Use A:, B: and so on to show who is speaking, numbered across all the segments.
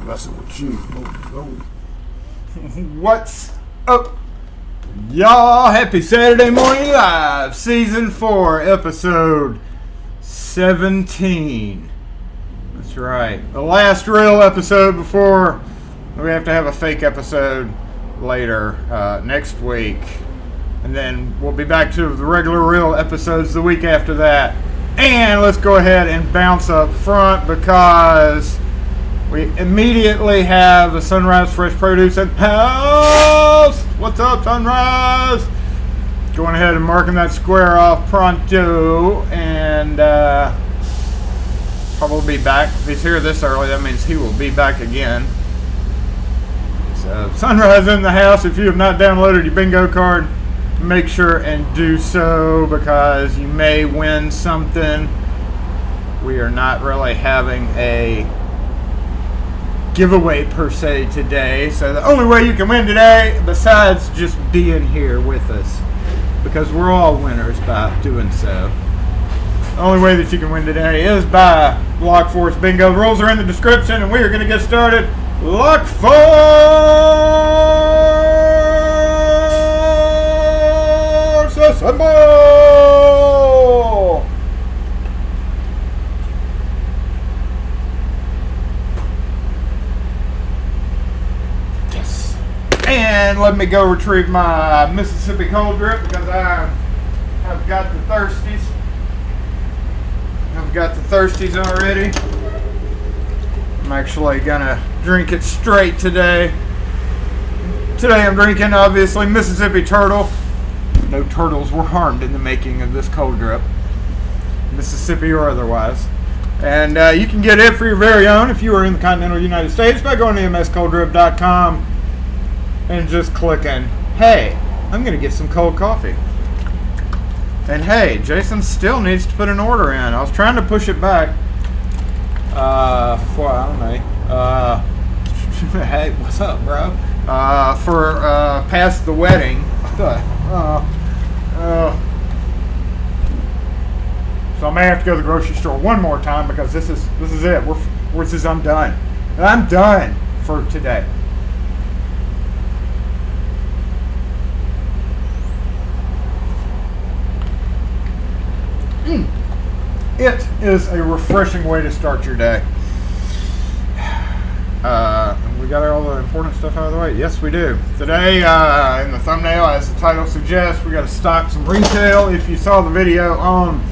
A: ain't messing with you.
B: What's up, y'all? Happy Saturday Morning Live, Season 4, Episode 17. That's right. The last real episode before we have to have a fake episode later next week. And then we'll be back to the regular real episodes the week after that. And let's go ahead and bounce up front because we immediately have a Sunrise Fresh Produce in house. What's up, Sunrise? Going ahead and marking that square off pronto. And probably be back. If he's here this early, that means he will be back again. So, Sunrise in the house. If you have not downloaded your bingo card, make sure and do so because you may win something. We are not really having a giveaway per se today, so the only way you can win today, besides just being here with us, because we're all winners by doing so, the only way that you can win today is by Lock Force Bingo. The rules are in the description, and we are going to get started. Lock Force Assemble! And let me go retrieve my Mississippi cold drip because I have got the thirsties. I've got the thirsties already. I'm actually gonna drink it straight today. Today I'm drinking, obviously, Mississippi Turtle. No turtles were harmed in the making of this cold drip, Mississippi or otherwise. And you can get it for your very own if you are in the continental United States by going to mscolddrip.com. and just clicking, hey, I'm going to get some cold coffee. And hey, Jason still needs to put an order in. I was trying to push it back for, I don't know, hey, what's up, bro? For past the wedding. So I may have to go to the grocery store one more time because this is it. I'm done. And I'm done for today. It is a refreshing way to start your day. We got all the important stuff out of the way. Yes, we do. Today, in the thumbnail, as the title suggests, we got to stock some retail. If you saw the video on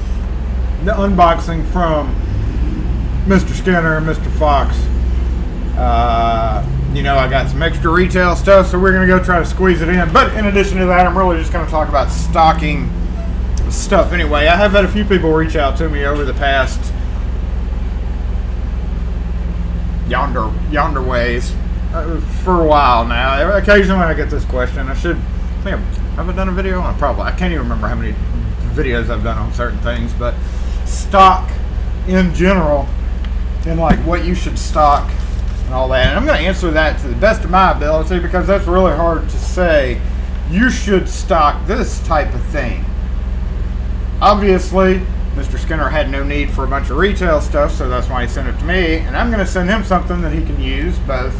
B: the unboxing from Mr. Skinner and Mr. Fox, you know, I got some extra retail stuff, so we're going to go try to squeeze it in. But in addition to that, I'm really just going to talk about stocking stuff anyway. I have had a few people reach out to me over the past yonder ways for a while now. Occasionally I get this question. I think have I done a video on it? Probably. I can't even remember how many videos I've done on certain things, but stock in general and like what you should stock and all that. And I'm going to answer that to the best of my ability because that's really hard to say. You should stock this type of thing. Obviously, Mr. Skinner had no need for a bunch of retail stuff, so that's why he sent it to me. And I'm going to send him something that he can use, both,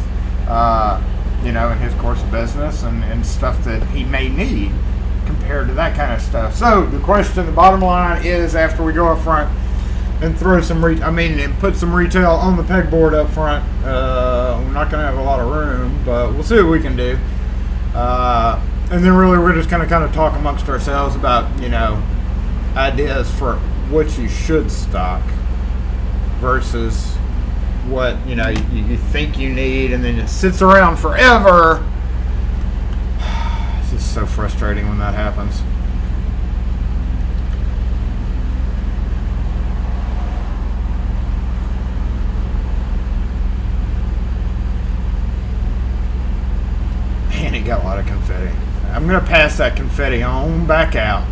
B: you know, in his course of business and stuff that he may need compared to that kind of stuff. So the bottom line is, after we go up front and throw some, and put some retail on the pegboard up front, we're not going to have a lot of room, but we'll see what we can do. And then really we're just going to kind of talk amongst ourselves about, you know, ideas for what you should stock versus what, you know, you think you need and then it sits around forever. It's just so frustrating when that happens. Man, it got a lot of confetti. I'm going to pass that confetti on back out.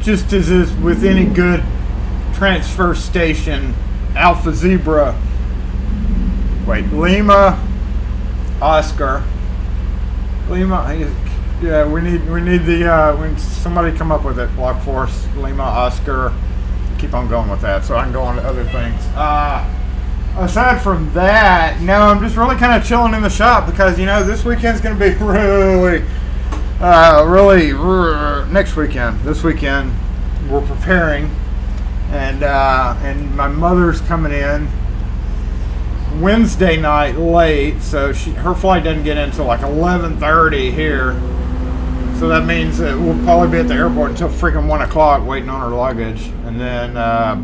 B: Just as is with any good transfer station, Alpha Zebra. Wait, Lima, Oscar. Lima, yeah, we need the, when somebody come up with it, Lock Force, Lima, Oscar. Keep on going with that so I can go on to other things. aside from that, no, I'm just really kind of chilling in the shop because, you know, this weekend's going to be really, next weekend. This weekend, we're preparing, and my mother's coming in Wednesday night late, so her flight doesn't get in until like 11:30 here. So that means that we'll probably be at the airport until freaking 1 o'clock waiting on her luggage. And then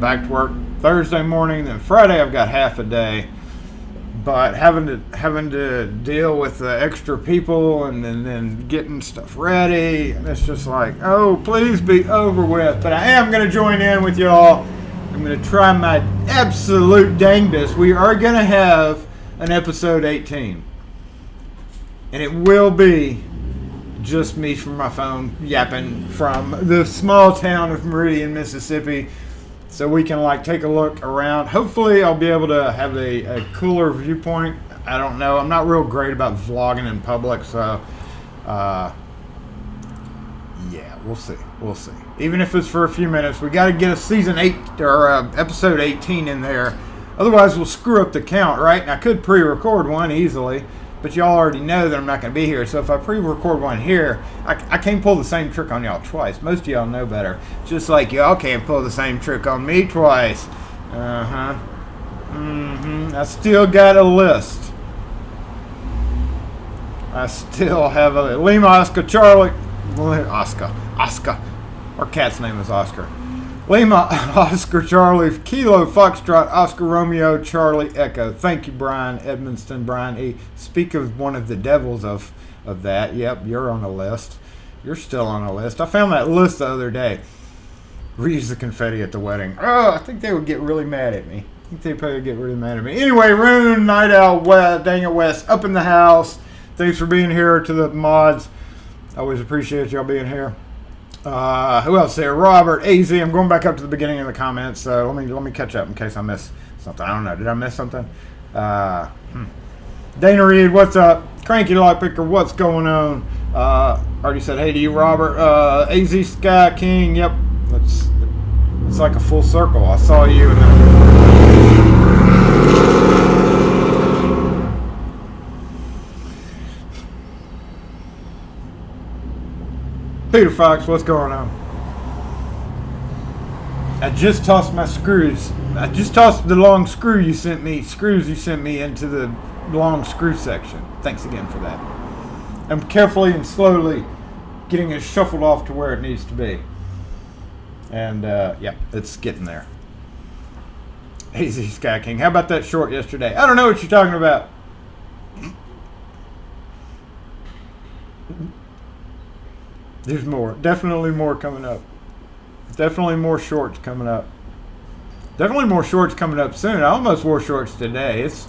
B: back to work Thursday morning. Then Friday I've got half a day. But having to deal with the extra people and then getting stuff ready, it's just like, oh, please be over with. But I am going to join in with y'all. I'm going to try my absolute dangest. We are going to have an episode 18. And it will be just me from my phone yapping from the small town of Meridian, Mississippi, so we can like take a look around. Hopefully I'll be able to have a cooler viewpoint. I don't know. I'm not real great about vlogging in public, so yeah, we'll see. Even if it's for a few minutes, we got to get a season 8 or episode 18 in there. Otherwise we'll screw up the count, right? And I could pre-record one easily, but y'all already know that I'm not going to be here. So if I pre-record one here, I can't pull the same trick on y'all twice. Most of y'all know better. Just like y'all can't pull the same trick on me twice. I still got a list. I still have a Lima, Oscar, Charlie. Oscar. Our cat's name is Oscar. Lima, Oscar, Charlie, Kilo, Foxtrot, Oscar, Romeo, Charlie, Echo. Thank you, Brian Edmonston, Brian E. Speak of one of the devils of that. Yep, you're on the list. You're still on the list. I found that list the other day. Reuse the confetti at the wedding. Oh, I think they would get really mad at me. I think they'd probably get really mad at me. Anyway, Rune, Night Owl, Dang it West, up in the house. Thanks for being here to the mods. I always appreciate y'all being here. Who else there? Robert, AZ. I'm going back up to the beginning of the comments, so let me catch up in case I missed something. I don't know. Did I miss something? Dana Reed, what's up? Cranky Lockpicker, what's going on? Already said hey to you, Robert. AZ Sky King, yep. It's like a full circle. I saw you and then Peter Fox, what's going on? I just tossed my screws. I just tossed the long screws you sent me into the long screw section. Thanks again for that. I'm carefully and slowly getting it shuffled off to where it needs to be. And yeah, it's getting there. Easy Sky King. How about that short yesterday? I don't know what you're talking about. There's more. Definitely more coming up. Definitely more shorts coming up. Definitely more shorts coming up soon. I almost wore shorts today. It's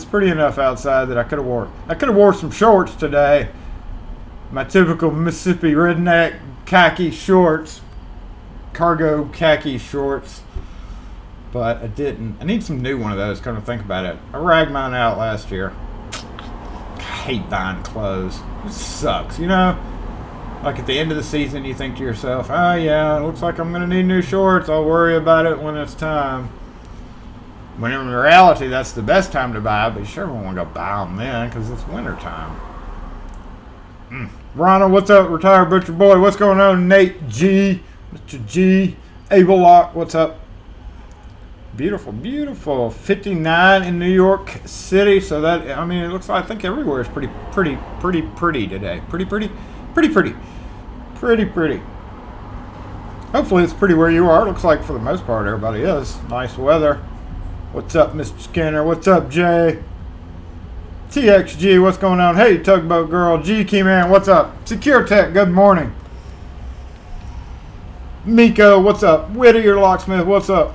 B: pretty enough outside that I could have wore some shorts today. My typical Mississippi redneck khaki shorts. Cargo khaki shorts. But I didn't. I need some new one of those, come to think about it. I ragged mine out last year. I hate buying clothes. It sucks, you know? Like at the end of the season, you think to yourself, oh yeah, it looks like I'm going to need new shorts. I'll worry about it when it's time. When in reality, that's the best time to buy, but you sure won't want to go buy them then because it's winter time. Ronald, what's up? Retired Butcher Boy, what's going on? Nate G, Mr. G, Abel Lock, what's up? Beautiful, beautiful. 59 in New York City. So that, I mean, it looks like, I think everywhere is pretty today. Pretty. Hopefully it's pretty where you are. It looks like for the most part everybody is. Nice weather. What's up, Mr. Skinner? What's up, Jay? TXG, what's going on? Hey, Tugboat Girl. G Key Man, what's up? Secure Tech, good morning. Miko, what's up? Whittier Locksmith, what's up?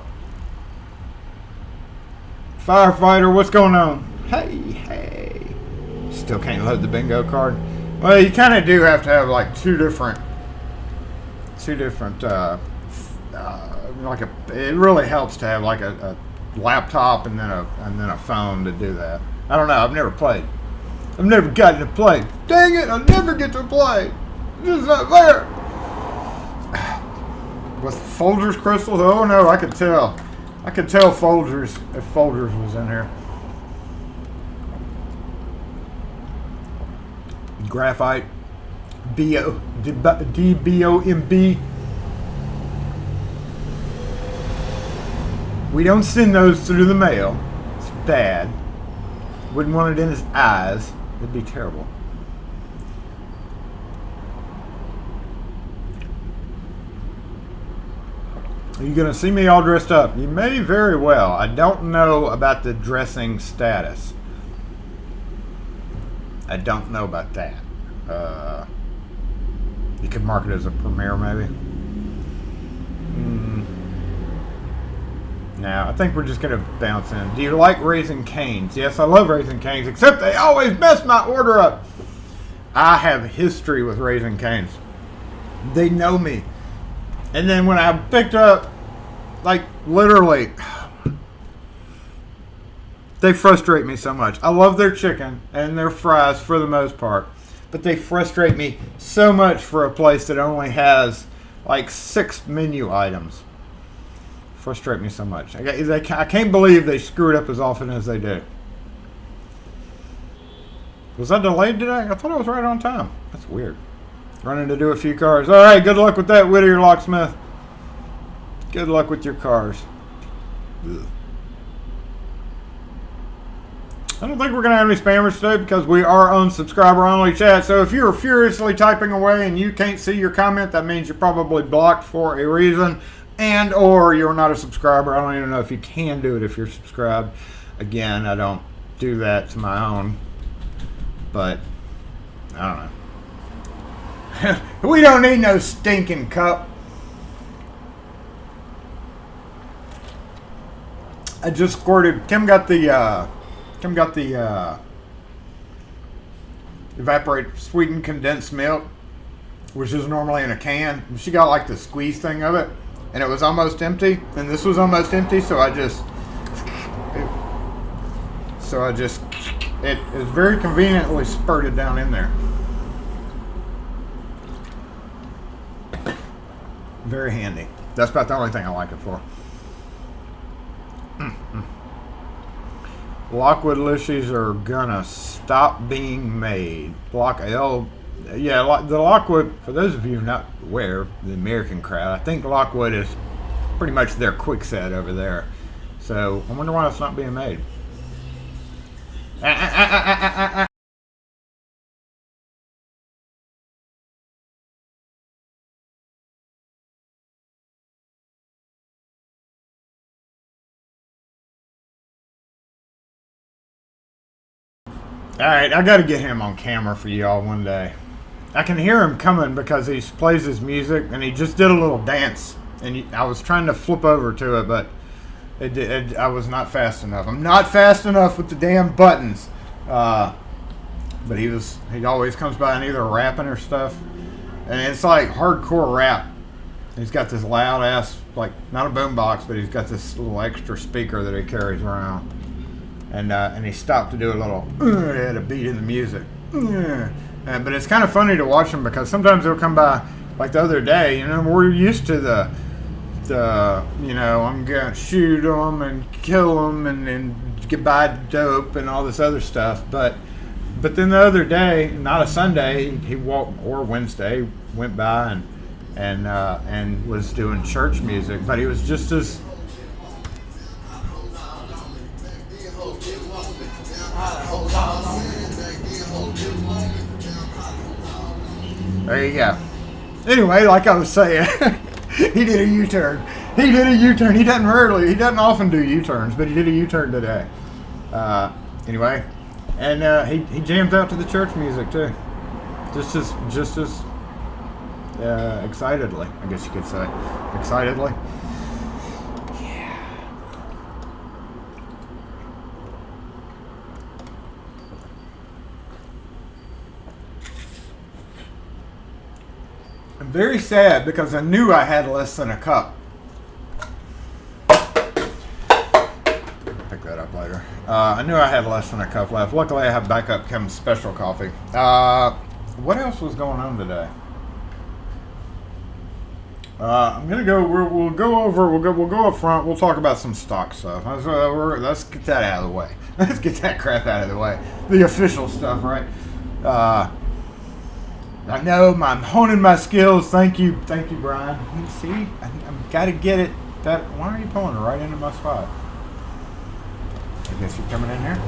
B: Firefighter, what's going on? Hey. Still can't load the bingo card. Well, you kind of do have to have like two different like it really helps to have like a laptop and then a phone to do that. I don't know. I've never played. I've never gotten to play. Dang it! I never get to play. This is not fair. With Folgers crystals? Oh no, I could tell. I could tell Folgers if Folgers was in here. Graphite, DBOMB. We don't send those through the mail. It's bad. Wouldn't want it in his eyes. It'd be terrible. Are you going to see me all dressed up? You may very well. I don't know about the dressing status. I don't know about that. You could mark it as a premiere, maybe. No, I think we're just going to bounce in. Do you like Raising Cane's? Yes, I love Raising Cane's, except they always mess my order up. I have history with Raising Cane's. They know me. And then when I picked up, like, literally, they frustrate me so much. I love their chicken and their fries for the most part, but they frustrate me so much for a place that only has, like, 6 menu items. Frustrate me so much. I can't believe they screw it up as often as they do. Was I delayed today? I thought I was right on time. That's weird. Running to do a few cars. All right, good luck with that, Whittier Locksmith. Good luck with your cars. Ugh. I don't think we're going to have any spammers today because we are on subscriber-only chat. So if you're furiously typing away and you can't see your comment, that means you're probably blocked for a reason. And or you're not a subscriber. I don't even know if you can do it if you're subscribed. Again, I don't do that to my own. But, I don't know. We don't need no stinking cup. I just squirted. Kim got the evaporated sweetened condensed milk, which is normally in a can. She got like the squeeze thing of it, and it was almost empty. And this was almost empty, so it is very conveniently spurted down in there. Very handy. That's about the only thing I like it for. Lockwood Lishies are gonna stop being made. The Lockwood, for those of you not aware, the American crowd, I think Lockwood is pretty much their Kwikset over there. So I wonder why it's not being made. Alright, I gotta get him on camera for y'all one day. I can hear him coming because he plays his music and he just did a little dance. And I was trying to flip over to it, but I was not fast enough. I'm not fast enough with the damn buttons. But he always comes by and either rapping or stuff. And it's like hardcore rap. He's got this loud ass, like, not a boombox, but he's got this little extra speaker that he carries around. And he stopped to do a little, had a beat in the music. But it's kind of funny to watch him because sometimes he'll come by, like the other day, we're used to the I'm going to shoot them and kill them and get by dope and all this other stuff. But then the other day, not a Sunday, he walked, or Wednesday, went by and was doing church music, but he was just as... There you go. Anyway, like I was saying, he did a U-turn. He doesn't often do U-turns, but he did a U-turn today. Anyway, and he jams out to the church music too, just as excitedly, I guess you could say, excitedly. I'm very sad because I knew I had less than a cup. Pick that up later. I knew I had less than a cup left. Luckily, I have backup Kim's special coffee. What else was going on today? I'm gonna go. We'll go over. We'll go up front. We'll talk about some stock stuff. Let's get that out of the way. Let's get that crap out of the way. The official stuff, right? I know I'm honing my skills. Thank you, Brian. See, I've got to get it. Why are you pulling it right into my spot? I guess you're coming in here.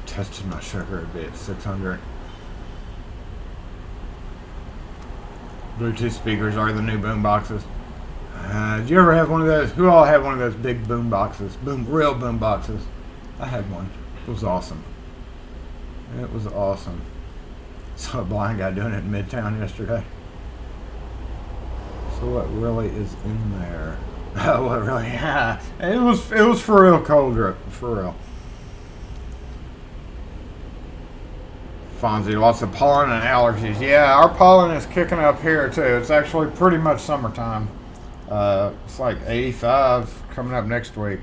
B: Tested my sugar a bit. 600. Bluetooth speakers are the new boom boxes. Did you ever have one of those? Who all had one of those big boom boxes? Real boom boxes. I had one. It was awesome. It was awesome. Saw a blind guy doing it in Midtown yesterday. So what really is in there? Oh, what really? Yeah, it was for real cold drip, for real. Fonzie, lots of pollen and allergies. Yeah, our pollen is kicking up here too. It's actually pretty much summertime. It's like 85 coming up next week.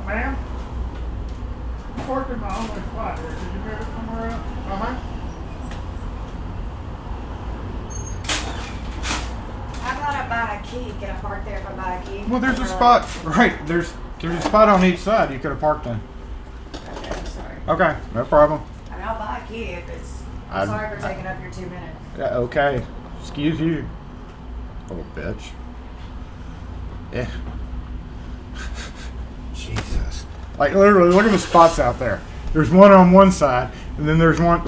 B: Ma'am? I parked in my only spot here. Did you move it somewhere else? Uh-huh.
A: Buy a key. Can I park there if I buy a key?
B: Well, there's a spot, right, there's a spot on each side you could have parked in.
A: Okay, I'm sorry.
B: Okay, no problem.
A: I mean, I'll buy a key if it's... I'm sorry for taking up your 2 minutes.
B: Yeah, okay. Excuse you. Little bitch. Yeah. Jesus. Like, literally, look at the spots out there. There's one on one side, and then there's one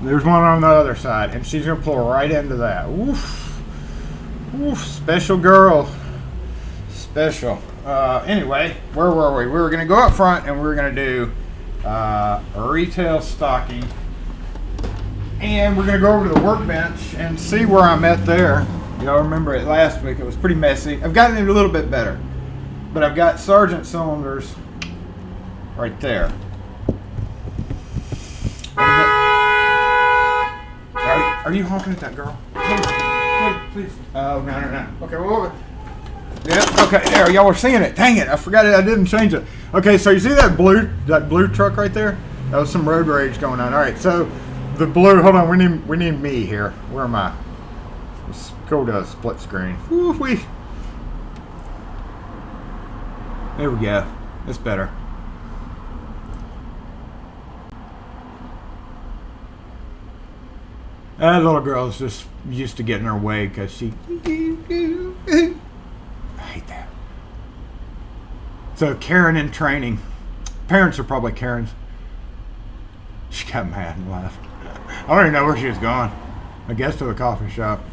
B: on the other side, and she's going to pull right into that. Oof. Oof, special girl. Special. Anyway, where were we? We were going to go up front and we were going to do retail stocking. And we're going to go over to the workbench and see where I'm at there. Y'all remember it last week. It was pretty messy. I've gotten it a little bit better. But I've got sergeant cylinders right there. Are you honking at that girl? Please. Oh, no. Okay, well, yeah, okay, there, y'all were seeing it. Dang it, I forgot it, I didn't change it. Okay, so you see that blue truck right there? That was some road rage going on. All right, so the blue, hold on, we need me here. Where am I? Let's go to split screen. Woo-wee. There we go. It's better. That little girl is just used to getting her way because she... I hate that. So Karen in training. Parents are probably Karens. She got mad and left. I don't even know where she was going. I guess to the coffee shop.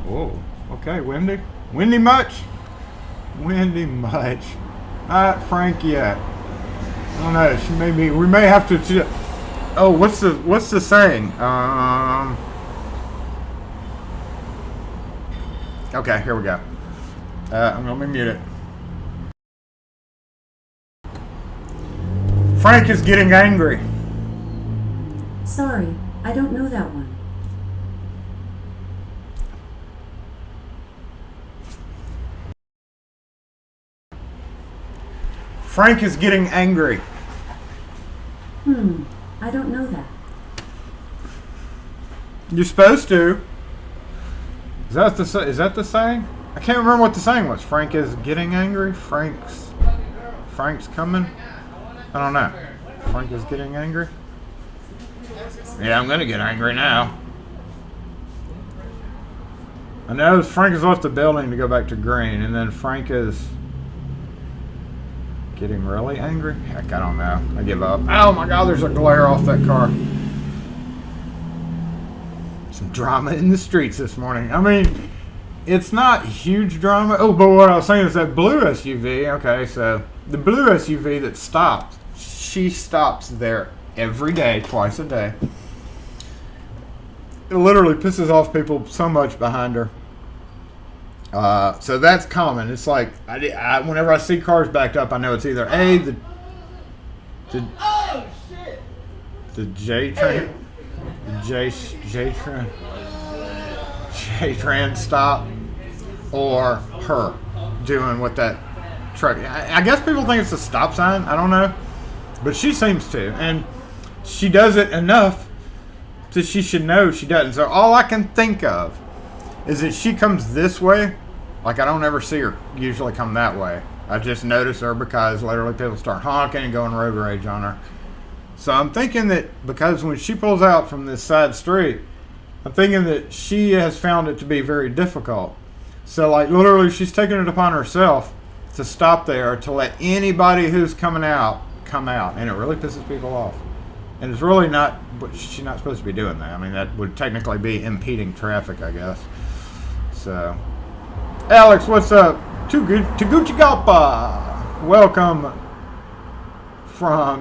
B: Oh, okay, windy. Windy much? Windy much. Not Frank yet. I don't know. She may be. We may have to... Oh, what's the saying? Okay, here we go. I'm gonna mute it. Frank is getting angry.
C: Sorry, I don't know that one.
B: Frank is getting angry.
C: I don't know that.
B: You're supposed to. Is that the saying? I can't remember what the saying was. Frank is getting angry. Frank's coming. I don't know. Frank is getting angry. Yeah, I'm gonna get angry now. I know Frank has left the building to go back to green, and then Frank is getting really angry? Heck, I don't know. I give up. Oh my God, there's a glare off that car. Some drama in the streets this morning. I mean, it's not huge drama. Oh, but what I was saying is that blue SUV, okay, so the blue SUV that stopped, she stops there every day, twice a day. It literally pisses off people so much behind her. So that's common. It's like whenever I see cars backed up, I know it's either the J train, J train stop, or her doing what that truck. I guess people think it's a stop sign. I don't know, but she seems to, and she does it enough that she should know she doesn't. So all I can think of is that she comes this way. Like, I don't ever see her usually come that way. I just notice her because literally people start honking and going road rage on her. So I'm thinking that because when she pulls out from this side street, I'm thinking that she has found it to be very difficult. So, like, literally she's taken it upon herself to stop there to let anybody who's coming out come out. And it really pisses people off. And it's really not, but she's not supposed to be doing that. I mean, that would technically be impeding traffic, I guess. So, Alex, what's up? Tegucigalpa. Welcome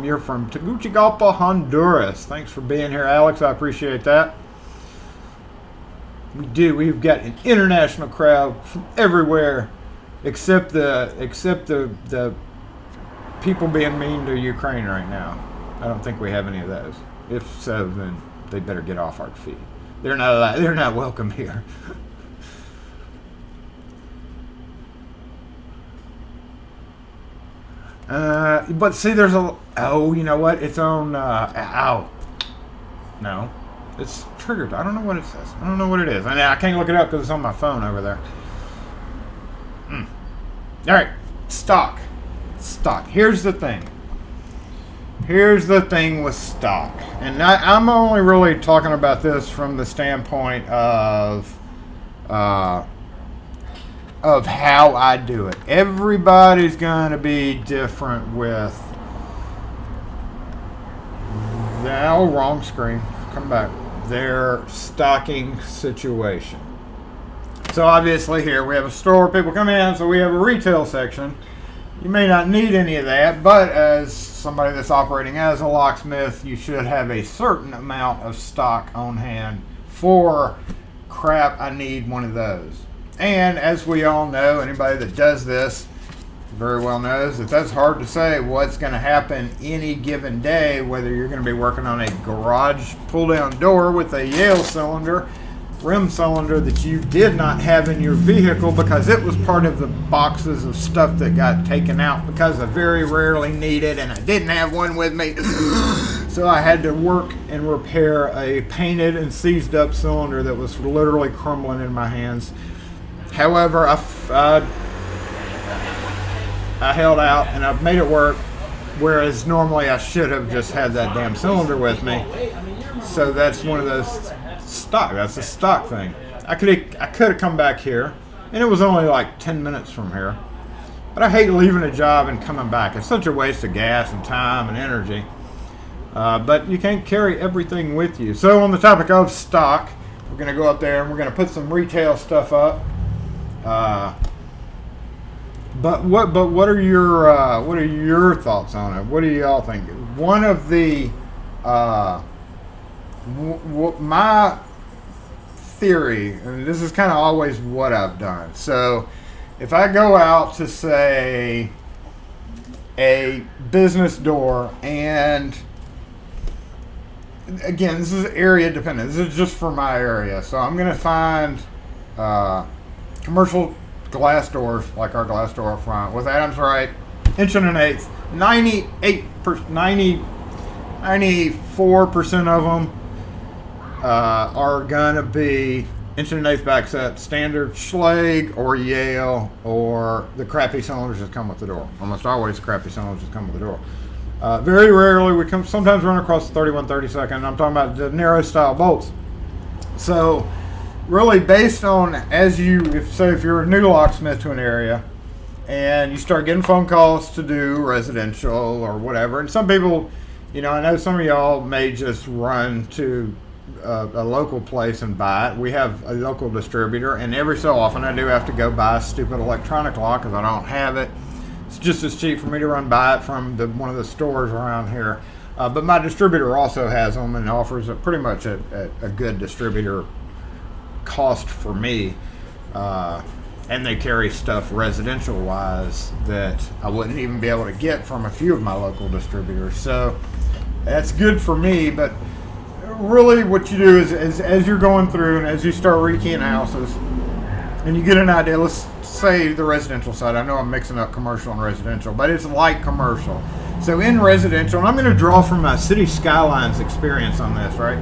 B: you're from Tegucigalpa, Honduras. Thanks for being here, Alex. I appreciate that. We've got an international crowd from everywhere, except the people being mean to Ukraine right now. I don't think we have any of those. If so, then they better get off our feet. They're not welcome here. But see, there's you know what? It's on, No. It's triggered. I don't know what it says. I don't know what it is. I can't look it up because it's on my phone over there. Alright. Stock. Here's the thing. With stock. And I'm only really talking about this from the standpoint of how I do it. Everybody's going to be different with... wrong screen. Come back. Their stocking situation. So obviously here we have a store. People come in, so we have a retail section. You may not need any of that, but as somebody that's operating as a locksmith, you should have a certain amount of stock on hand for crap, I need one of those. And as we all know, anybody that does this very well knows that that's hard to say what's going to happen any given day, whether you're going to be working on a garage pull-down door with a Yale rim cylinder that you did not have in your vehicle because it was part of the boxes of stuff that got taken out because I very rarely need it and I didn't have one with me. So I had to work and repair a painted and seized up cylinder that was literally crumbling in my hands. However, I held out and I made it work, whereas normally I should have just had that damn cylinder with me. So that's one of those stock. That's a stock thing. I could have come back here, and it was only like 10 minutes from here. But I hate leaving a job and coming back. It's such a waste of gas and time and energy. But you can't carry everything with you. So on the topic of stock, we're going to go up there and we're going to put some retail stuff up. But what are your thoughts on it? What do y'all think? One of the my theory, and this is kind of always what I've done. So if I go out to say a business door, and again, this is area dependent. This is just for my area. So I'm going to find commercial glass doors, like our glass door up front, with Adams Right, 1 1/8, 94% of them are gonna be 1 1/8 back set, standard Schlage or Yale, or the crappy cylinders that come with the door. Almost always the crappy cylinders that come with the door. Very rarely we sometimes run across the 31/32. I'm talking about the narrow style bolts. So really based on, if you're a new locksmith to an area and you start getting phone calls to do residential or whatever, and some people, I know some of y'all may just run to a local place and buy it. We have a local distributor, and every so often I do have to go buy a stupid electronic lock because I don't have it. It's just as cheap for me to run buy it from one of the stores around here. But my distributor also has them and offers pretty much a good distributor cost for me. and they carry stuff residential wise that I wouldn't even be able to get from a few of my local distributors. So that's good for me. But really what you do is as you're going through and as you start rekeying houses and you get an idea, let's say the residential side. I know I'm mixing up commercial and residential, but it's like commercial. So in residential, and I'm going to draw from my City Skylines experience on this, right?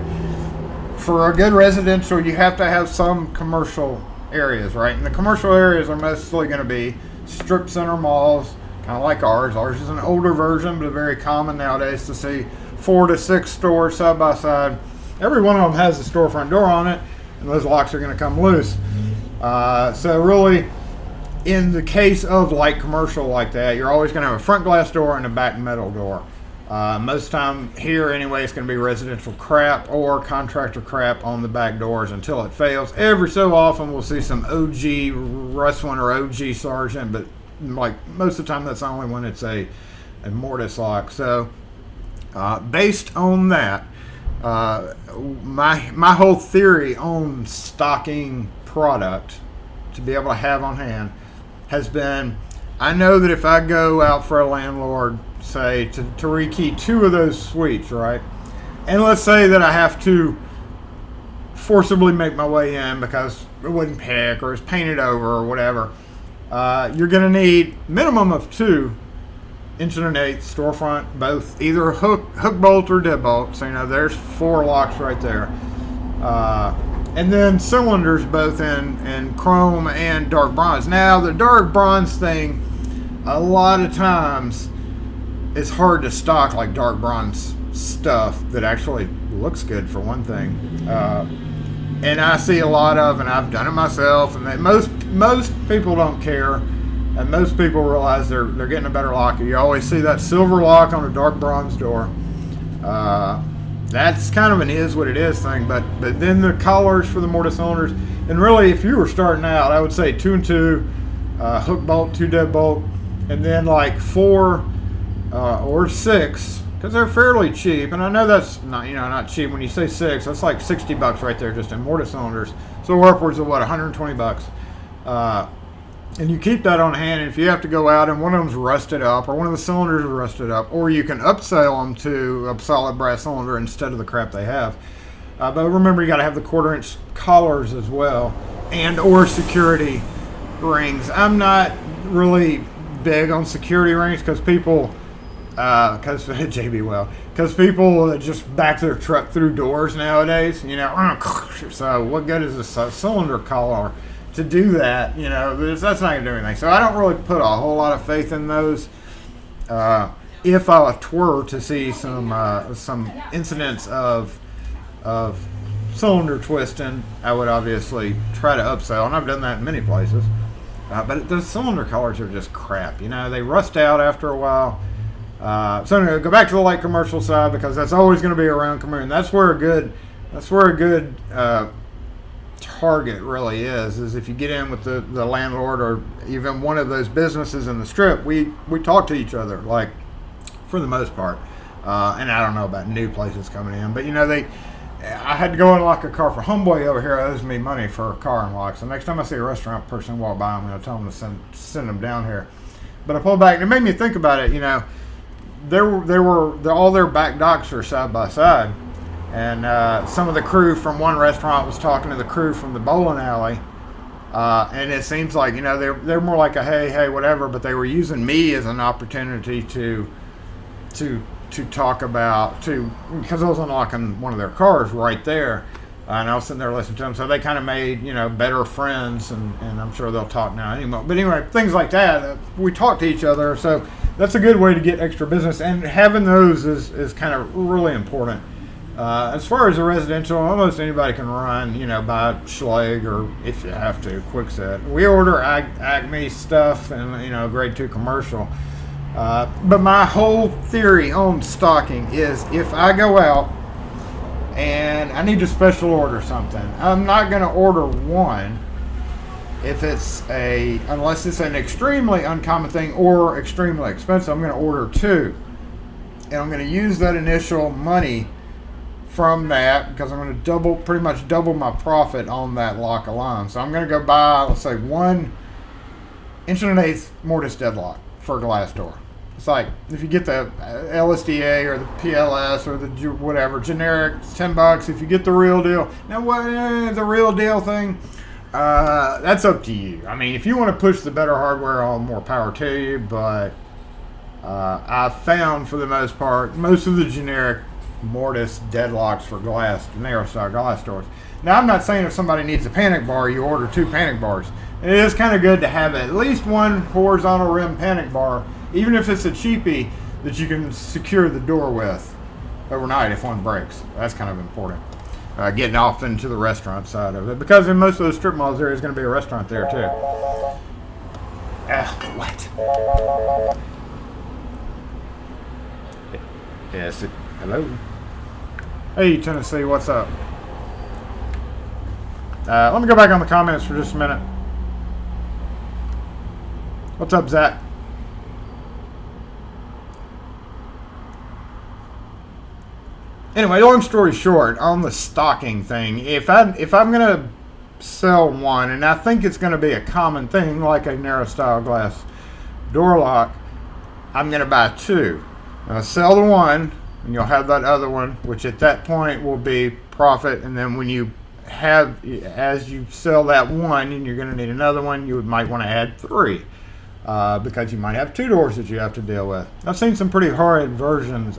B: For a good residential, you have to have some commercial areas, right? And the commercial areas are mostly going to be strip center malls, kind of like ours. Ours is an older version, but very common nowadays to see 4 to 6 stores side by side. Every one of them has a storefront door on it, and those locks are going to come loose. So really, in the case of light commercial like that, you're always going to have a front glass door and a back metal door. Most time here anyway, it's going to be residential crap or contractor crap on the back doors until it fails. Every so often we'll see some OG Rustwin or OG Sargent, but like most of the time that's only when it's a mortise lock. So based on that, my whole theory on stocking product to be able to have on hand has been, I know that if I go out for a landlord, say to rekey 2 of those suites, right, and let's say that I have to forcibly make my way in because it wouldn't pick or it's painted over or whatever, you're going to need minimum of 2 inch and 1/8 storefront, both either hook bolt or deadbolt. So there's 4 locks right there. And then cylinders both in chrome and dark bronze. Now the dark bronze thing, a lot of times it's hard to stock like dark bronze stuff that actually looks good for one thing. And I see a lot of, and I've done it myself, and that most people don't care, and most people realize they're getting a better lock. You always see that silver lock on a dark bronze door. That's kind of an is what it is thing, but then the collars for the mortise cylinders, and really if you were starting out, I would say 2 and 2, hook bolt, 2 deadbolt, and then like 4 or 6, because they're fairly cheap. And I know that's not cheap. When you say 6, that's like $60 right there just in mortise cylinders. So we're upwards of what, $120. And you keep that on hand, and if you have to go out and one of them's rusted up or one of the cylinders is rusted up, or you can upsell them to a solid brass cylinder instead of the crap they have. But remember, you got to have the 1/4 inch collars as well, and or security rings. I'm not really big on security rings because people, because people just back their truck through doors nowadays. So what good is a cylinder collar to do that? That's not gonna do anything. So I don't really put a whole lot of faith in those. If I were to see some incidents of cylinder twisting, I would obviously try to upsell, and I've done that in many places. But the cylinder collars are just crap. They rust out after a while. So anyway, go back to the light commercial side, because that's always going to be around commercial. And that's where a good target really is if you get in with the landlord or even one of those businesses in the strip. We talk to each other, like, for the most part. And I don't know about new places coming in, but I had to go and lock a car for Homeboy over here. Owes me money for a car unlock. So next time I see a restaurant person walk by, I'm going to tell them to send them down here. But I pulled back, and it made me think about it. All their back docks are side by side, and some of the crew from one restaurant was talking to the crew from the bowling alley, and it seems like they're more like a hey whatever, but they were using me as an opportunity to talk about because I was unlocking one of their cars right there, and I was sitting there listening to them. So they kind of made better friends, and I'm sure they'll talk now anymore. But anyway, things like that, we talk to each other. So that's a good way to get extra business, and having those is kind of really important. As far as the residential, almost anybody can run, by Schlage, or if you have to, Kwikset. We order Acme stuff and grade 2 commercial. But my whole theory on stocking is if I go out and I need to special order something, I'm not going to order one unless it's an extremely uncommon thing or extremely expensive. I'm going to order 2, and I'm going to use that initial money from that, because I'm going to pretty much double my profit on that lock alone. So I'm going to go buy, let's say, one inch and an eighth mortise deadlock for a glass door. It's like if you get the LSDA or the PLS or the whatever generic, it's $10. If you get the real deal, now what the real deal thing, that's up to you. I mean, if you want to push the better hardware, all more power to you. But I've found for the most part, most of the generic mortise deadlocks for glass, narrow style glass doors. Now, I'm not saying if somebody needs a panic bar, you order 2 panic bars. It is kind of good to have at least one horizontal rim panic bar, even if it's a cheapie, that you can secure the door with overnight if one breaks. That's kind of important. Getting off into the restaurant side of it, because in most of those strip malls there is going to be a restaurant there too. What? Yes. Hello. Hey, Tennessee, what's up? Let me go back on the comments for just a minute. What's up, Zach? Anyway, long story short, on the stocking thing, if I'm gonna sell one, and I think it's gonna be a common thing, like a narrow style glass door lock, I'm gonna buy 2. I'll sell the one, and you'll have that other one, which at that point will be profit. And then when you have, as you sell that one, and you're gonna need another one, you might want to add 3. Because you might have 2 doors that you have to deal with. I've seen some pretty horrid versions,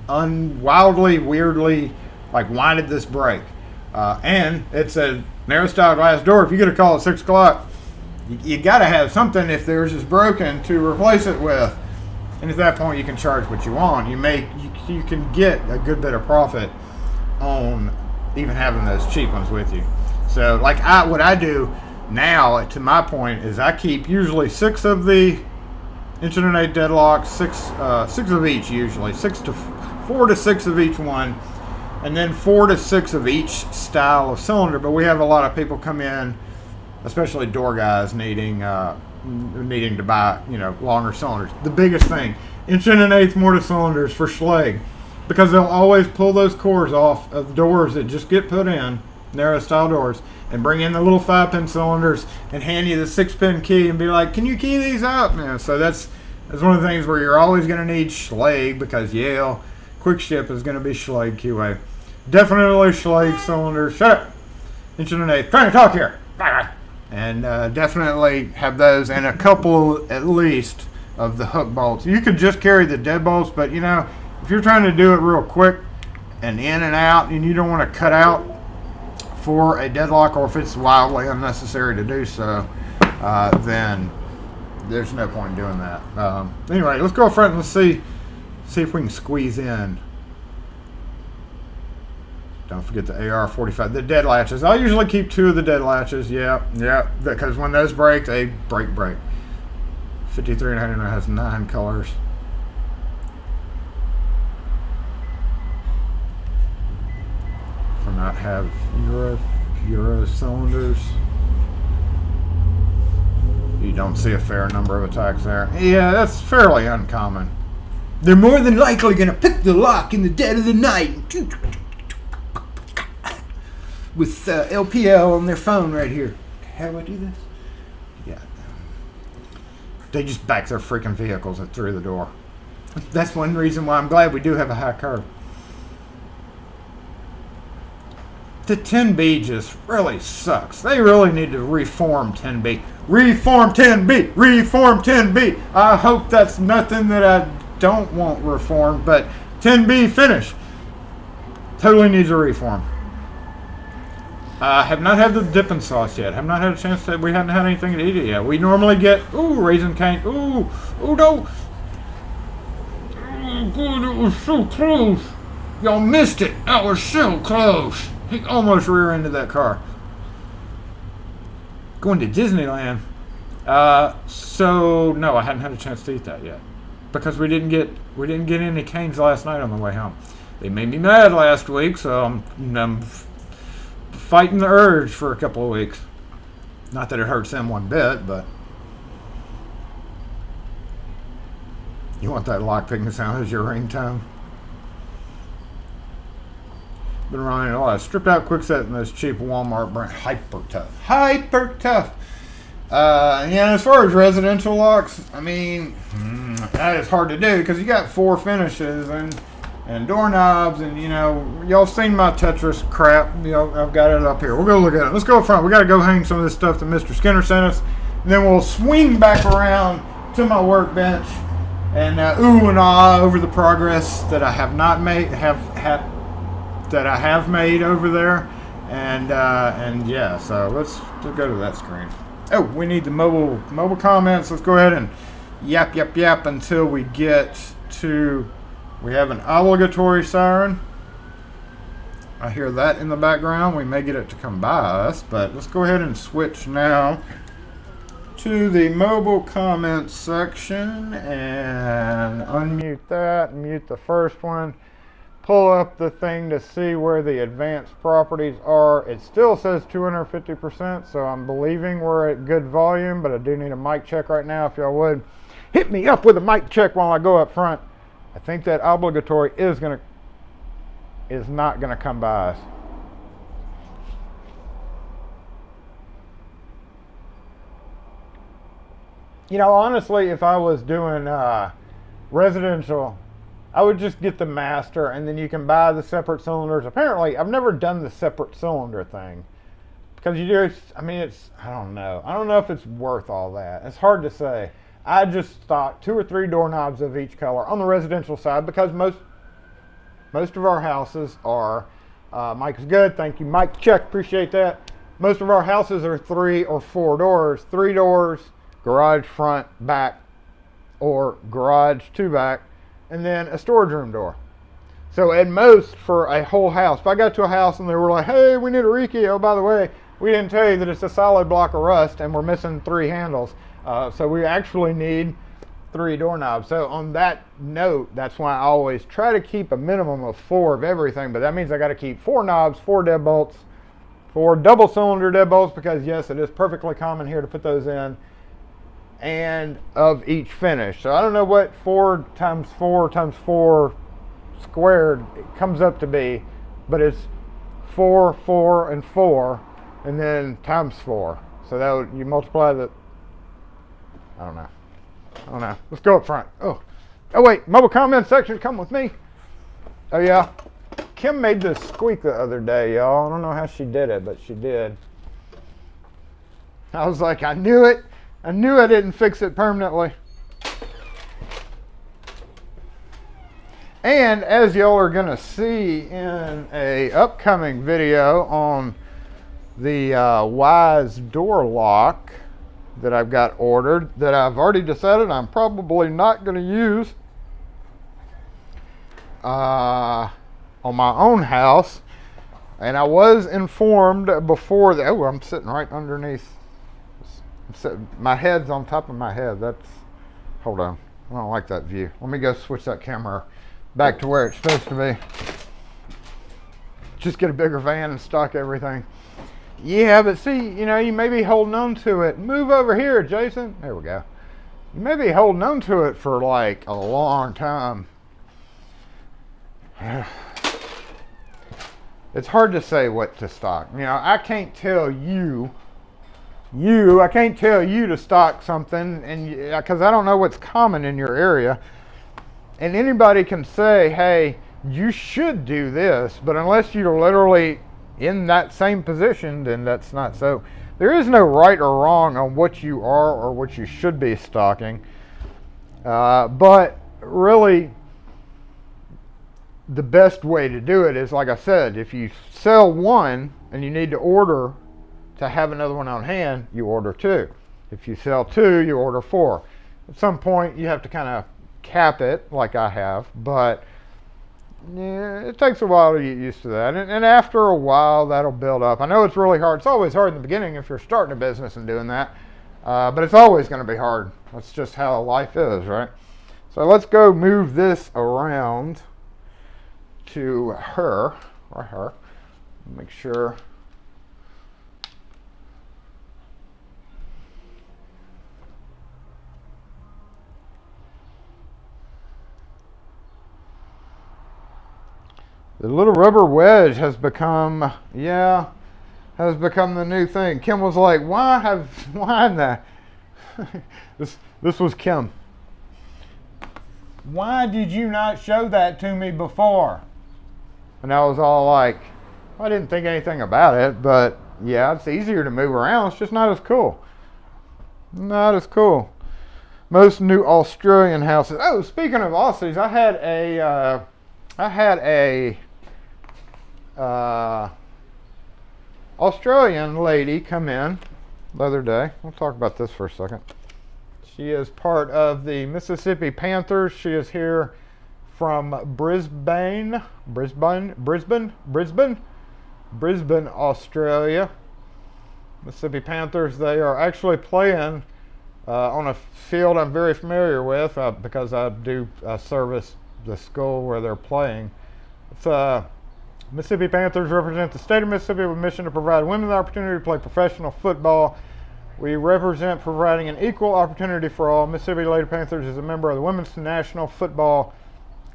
B: wildly, weirdly, like, why did this break? And it's a narrow style glass door. If you get a call at 6 o'clock, you got to have something if theirs is broken to replace it with. And at that point, you can charge what you want. You can get a good bit of profit on even having those cheap ones with you. So, like, what I do now, to my point, is I keep usually 6 of the inch and an eighth deadlocks, 6 of each usually, 4 to 6 of each one, and then 4 to 6 of each style of cylinder. But we have a lot of people come in, especially door guys, needing to buy, longer cylinders. The biggest thing, inch and an eighth mortise cylinders for Schlage, because they'll always pull those cores off of doors that just get put in, narrow style doors, and bring in the little 5-pin cylinders and hand you the 6-pin key and be like, can you key these up? So that's one of the things where you're always going to need Schlage, because Yale Quick Ship is going to be Schlage QA. Definitely Schlage cylinders. Shut up. Inch and an eighth. Trying to talk here. And definitely have those, and a couple at least of the hook bolts. You could just carry the dead bolts, but if you're trying to do it real quick and in and out, and you don't want to cut out for a deadlock, or if it's wildly unnecessary to do so, then there's no point in doing that. Anyway, let's go up front and let's see if we can squeeze in. Don't forget the AR-45, the dead latches. I usually keep 2 of the dead latches. Yeah, because when those break, they break. 5399 has 9 colors. For not have Euro cylinders, you don't see a fair number of attacks there. Yeah, that's fairly uncommon. They're more than likely going to pick the lock in the dead of the night with LPL on their phone right here. How do I do this? Yeah. They just back their freaking vehicles through the door. That's one reason why I'm glad we do have a high curve. The 10B just really sucks. They really need to reform 10B. Reform 10B! Reform 10B! I hope that's nothing that I don't want reformed, but 10B finish totally needs a reform. Have not had the dipping sauce yet. Have not had a chance to. We haven't had anything to eat it yet. We normally get Raisin Cane. No. Oh God, it was so close. Y'all missed it. That was so close. He almost rear-ended that car. Going to Disneyland. So no, I hadn't had a chance to eat that yet, because we didn't get any canes last night on the way home. They made me mad last week, so I'm fighting the urge for a couple of weeks. Not that it hurts them one bit, but you want that lockpicking sound as your ringtone. Been running a lot of stripped out quickset and those cheap Walmart brand Hyper Tough. Yeah, as far as residential locks, I mean, that is hard to do because you got 4 finishes and doorknobs, and you know, y'all seen my Tetris crap. You know, I've got it up here. We'll go look at it. Let's go up front. We got to go hang some of this stuff that Mr. Skinner sent us, and then we'll swing back around to my workbench and ooh and ah over the progress that I have not made, that I have made over there, and yeah. So let's go to that screen. Oh, we need the mobile comments. Let's go ahead and yap until we get to. We have an obligatory siren. I hear that in the background. We may get it to come by us, but let's go ahead and switch now to the mobile comments section and unmute that, mute the first one, pull up the thing to see where the advanced properties are. It still says 250%, so I'm believing we're at good volume, but I do need a mic check right now. If y'all would hit me up with a mic check while I go up front. I think that obligatory is not gonna come by us. You know, honestly, if I was doing residential, I would just get the master, and then you can buy the separate cylinders. Apparently, I've never done the separate cylinder thing because you do. I mean, I don't know. I don't know if it's worth all that. It's hard to say. I just stock 2 or 3 doorknobs of each color on the residential side because most of our houses are. Mike is good. Thank you, Mike. Check. Appreciate that. Most of our houses are 3 or 4 doors. 3 doors. Garage front, back, or garage to back, and then a storage room door. So at most for a whole house, if I got to a house and they were like, hey, we need a rekey, oh, by the way, we didn't tell you that it's a solid block of rust and we're missing 3 handles. So we actually need 3 doorknobs. So on that note, that's why I always try to keep a minimum of 4 of everything, but that means I got to keep 4 knobs, 4 deadbolts, 4 double cylinder deadbolts, because yes, it is perfectly common here to put those in, and of each finish. So I don't know what 4 times 4 times 4 squared comes up to be, but it's 4, 4, and 4, and then times 4. So that would, you multiply the, I don't know. Let's go up front. Oh wait, mobile comment section, come with me. Oh yeah, Kim made this squeak the other day, y'all. I don't know how she did it, but she did. I was like, I knew it. I knew I didn't fix it permanently. And as y'all are gonna see in a upcoming video on the Wise door lock that I've got ordered, that I've already decided I'm probably not gonna use on my own house. And I was informed before that, oh, I'm sitting right underneath. My head's on top of my head. Hold on. I don't like that view. Let me go switch that camera back to where it's supposed to be. Just get a bigger van and stock everything. Yeah, but see, you know, you may be holding on to it. Move over here, Jason. There we go. You may be holding on to it for like a long time. It's hard to say what to stock. You know, I can't tell you to stock something, and because I don't know what's common in your area, and anybody can say, hey, you should do this, but unless you're literally in that same position, then that's not so. There is no right or wrong on what you are or what you should be stocking, but really the best way to do it is, like I said, if you sell one and you need to order to have another one on hand, you order 2. If you sell 2, you order 4. At some point, you have to kind of cap it, like I have, but yeah, it takes a while to get used to that. And after a while, that'll build up. I know it's really hard. It's always hard in the beginning if you're starting a business and doing that, but it's always going to be hard. That's just how life is, right? So let's go move this around to her. Make sure. The little rubber wedge has become, yeah, has become the new thing. Kim was like, why in the, this was Kim. Why did you not show that to me before? And I was all like, well, I didn't think anything about it, but yeah, it's easier to move around. It's just not as cool. Not as cool. Most new Australian houses. Oh, speaking of Aussies, I had a Australian lady come in the other day. We'll talk about this for a second. She is part of the Mississippi Panthers. She is here from Brisbane, Australia. Mississippi Panthers, they are actually playing on a field I'm very familiar with because I do service the school where they're playing. It's Mississippi Panthers represent the state of Mississippi with a mission to provide women the opportunity to play professional football. We represent providing an equal opportunity for all. Mississippi Lady Panthers is a member of the Women's National Football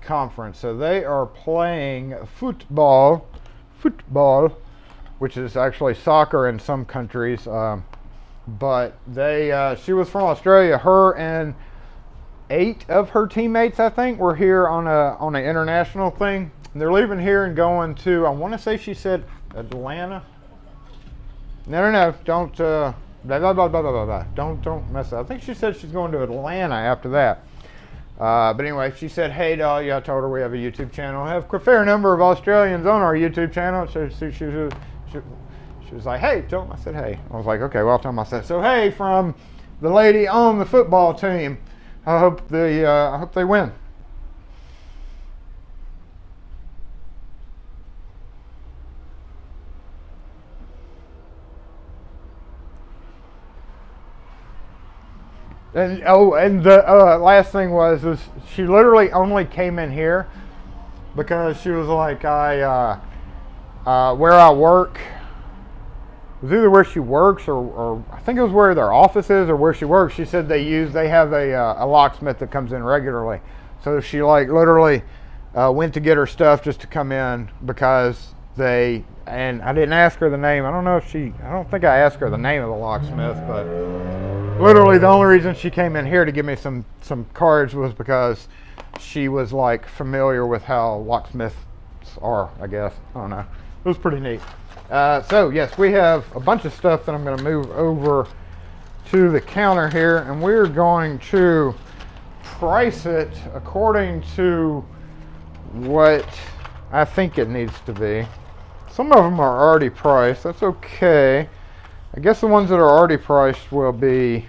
B: Conference. So they are playing football, which is actually soccer in some countries. But she was from Australia. Her and 8 of her teammates, I think, were here on an international thing. And they're leaving here and going to, I want to say she said Atlanta. No, don't blah, blah, blah, blah, blah, blah. Don't mess up. I think she said she's going to Atlanta after that. But anyway, she said, hey, Dahlia, I told her we have a YouTube channel. We have a fair number of Australians on our YouTube channel. So she was like, hey, tell them I said hey. I was like, okay, well, I'll tell them I said, so hey, from the lady on the football team. I hope they win. And the last thing was she literally only came in here because she was like, where I work, it was either where she works or I think it was where their office is or where she works. She said they have a locksmith that comes in regularly. So she like literally went to get her stuff just to come in because and I didn't ask her the name. I don't think I asked her the name of the locksmith, but literally the only reason she came in here to give me some cards was because she was like familiar with how locksmiths are, I guess. I don't know. It was pretty neat. So yes, we have a bunch of stuff that I'm going to move over to the counter here, and we're going to price it according to what I think it needs to be. Some of them are already priced. That's okay. I guess the ones that are already priced will be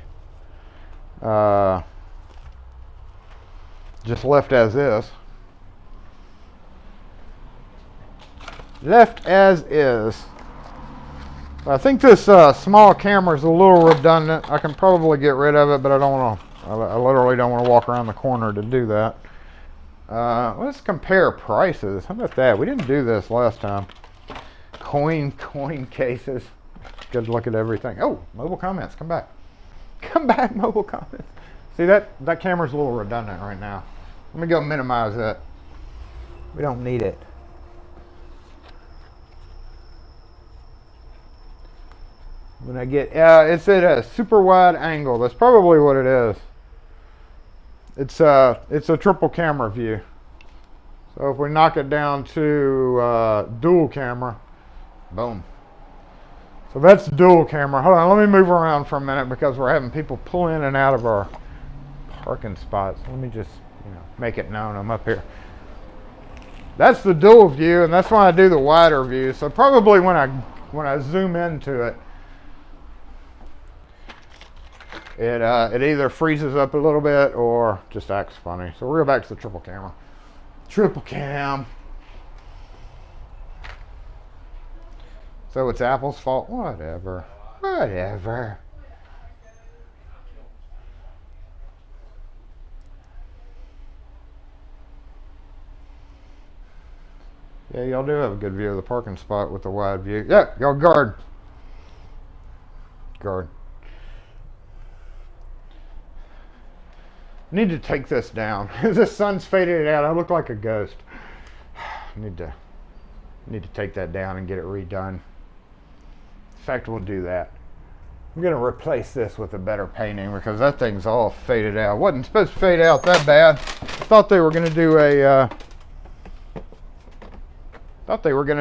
B: just left as is. Left as is. I think this small camera is a little redundant. I can probably get rid of it, but I literally don't want to walk around the corner to do that. Let's compare prices. How about that? We didn't do this last time. Coin cases. Good look at everything. Oh, mobile comments. Come back. Come back, mobile comments. See, that camera's a little redundant right now. Let me go minimize that. We don't need it. When I get, it's at a super wide angle. That's probably what it is. It's a triple camera view. So if we knock it down to dual camera, boom. So that's dual camera. Hold on, let me move around for a minute because we're having people pull in and out of our parking spots. Let me just, make it known I'm up here. That's the dual view, and that's why I do the wider view. So probably when I zoom into it, it either freezes up a little bit or just acts funny. So we'll go back to the triple camera. Triple cam. So it's Apple's fault. Whatever. Yeah, y'all do have a good view of the parking spot with the wide view. Yeah, y'all guard. Need to take this down. The sun's faded out. I look like a ghost. Need to take that down and get it redone. fact, we'll do that. I'm going to replace this with a better painting because that thing's all faded out. It wasn't supposed to fade out that bad. I thought they were going to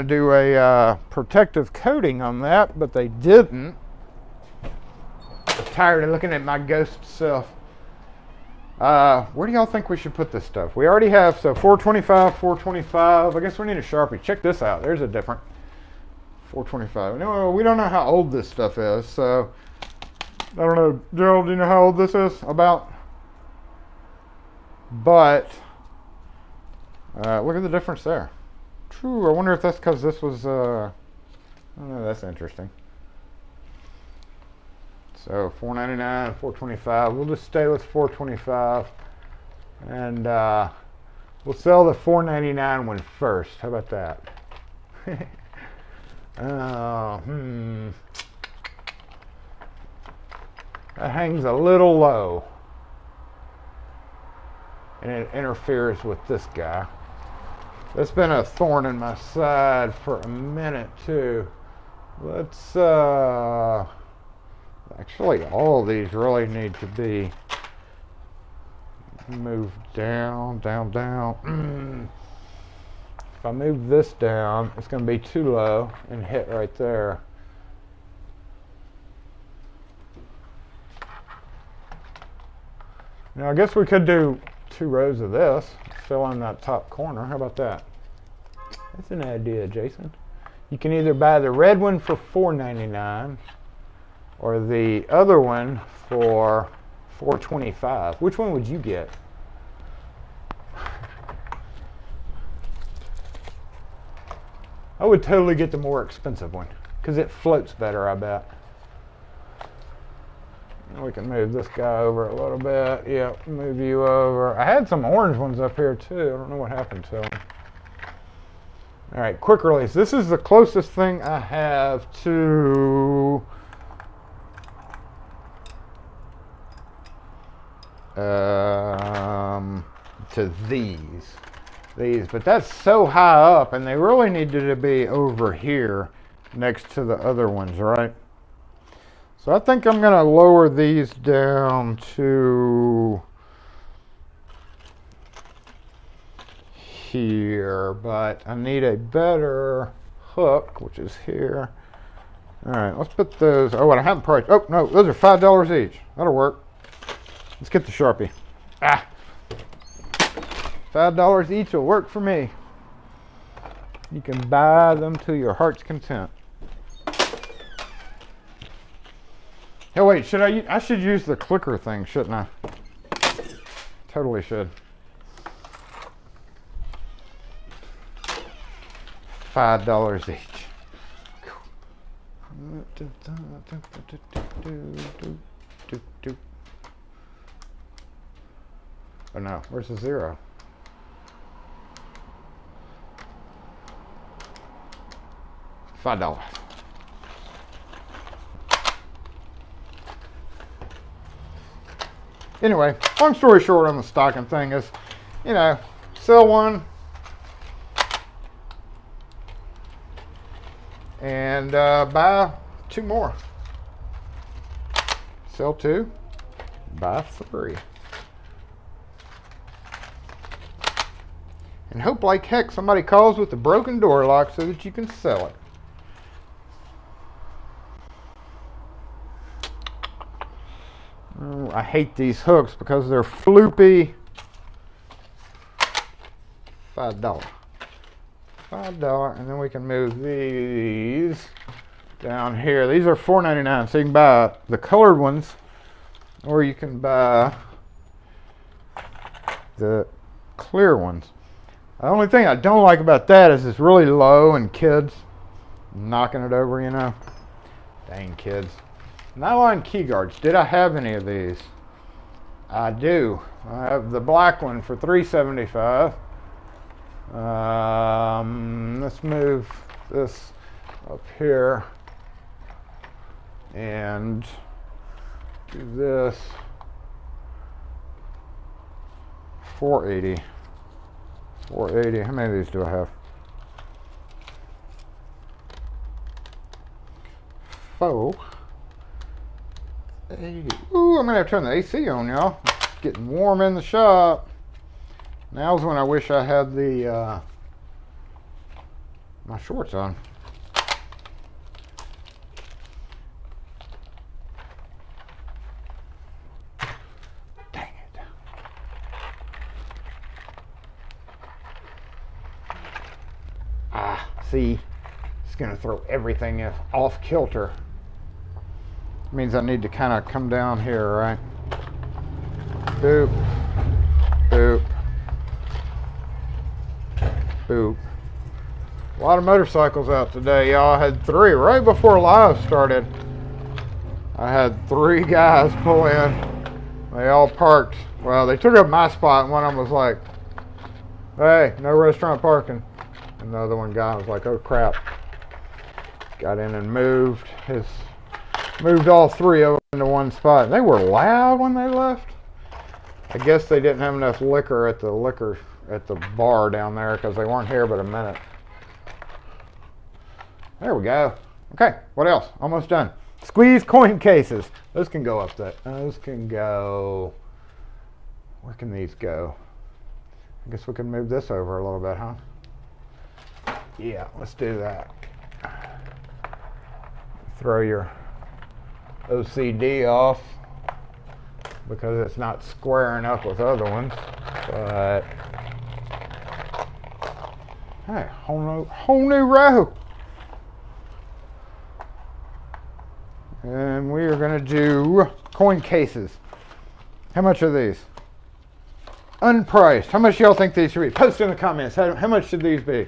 B: do a protective coating on that, but they didn't. I'm tired of looking at my ghost self. Where do y'all think we should put this stuff? We already have, so 425, 425. I guess we need a Sharpie. Check this out. There's a different 425. No, we don't know how old this stuff is, so I don't know. Gerald, do you know how old this is? About? But look at the difference there. True. I wonder if that's because this was. I don't know. That's interesting. So $4.99, $4.25. We'll just stay with $4.25, and we'll sell the $4.99 one first. How about that? That hangs a little low, and it interferes with this guy. That's been a thorn in my side for a minute too. Let's actually, all of these really need to be moved down, down, down. If I move this down, it's going to be too low and hit right there. Now, I guess we could do 2 rows of this, fill in that top corner. How about that? That's an idea, Jason. You can either buy the red one for $4.99 or the other one for $4.25. Which one would you get? I would totally get the more expensive one because it floats better, I bet. We can move this guy over a little bit. Yep, move you over. I had some orange ones up here too. I don't know what happened to them. All right, quick release. This is the closest thing I have to these, but that's so high up, and they really needed to be over here next to the other ones, right? So I think I'm going to lower these down to here, but I need a better hook, which is here. All right, let's put those. Oh, and I haven't priced. Oh, no, those are $5 each. That'll work. Let's get the Sharpie. $5 each will work for me. You can buy them to your heart's content. Oh wait, should I should use the clicker thing, shouldn't I? Totally should. $5 each. Oh no, where's the 0? $5. Anyway, long story short on the stocking thing is, you know, sell one and buy 2 more. Sell 2, buy 3. And hope like heck somebody calls with a broken door lock so that you can sell it. I hate these hooks because they're floopy. $5. $5, and then we can move these down here. These are $4.99, so you can buy the colored ones, or you can buy the clear ones. The only thing I don't like about that is it's really low and kids knocking it over, you know. Dang kids. Nylon key guards. Did I have any of these? I do. I have the black one for $3.75. Let's move this up here and do this. $4.80. $4.80. How many of these do I have? 4. Ooh, I'm gonna have to turn the AC on, y'all. It's getting warm in the shop. Now's when I wish I had the my shorts on. Dang it. See, it's gonna throw everything off kilter. Means I need to kind of come down here, right? Boop, boop, boop. A lot of motorcycles out today, y'all. I had 3 right before live started. I had 3 guys pull in. They all parked. Well, they took up my spot, and one of them was like, "Hey, no restaurant parking." And the other one guy was like, "Oh crap." Got in and moved all 3 of them into one spot. They were loud when they left. I guess they didn't have enough liquor at the bar down there because they weren't here but a minute. There we go. Okay, what else? Almost done. Squeeze coin cases. Those can go up there. Those can go. Where can these go? I guess we can move this over a little bit, huh? Yeah, let's do that. Throw your OCD off because it's not squaring up with other ones, but hey, whole new row. And we are going to do coin cases. How much are these? Unpriced. How much y'all think these should be? Post in the comments. How much should these be?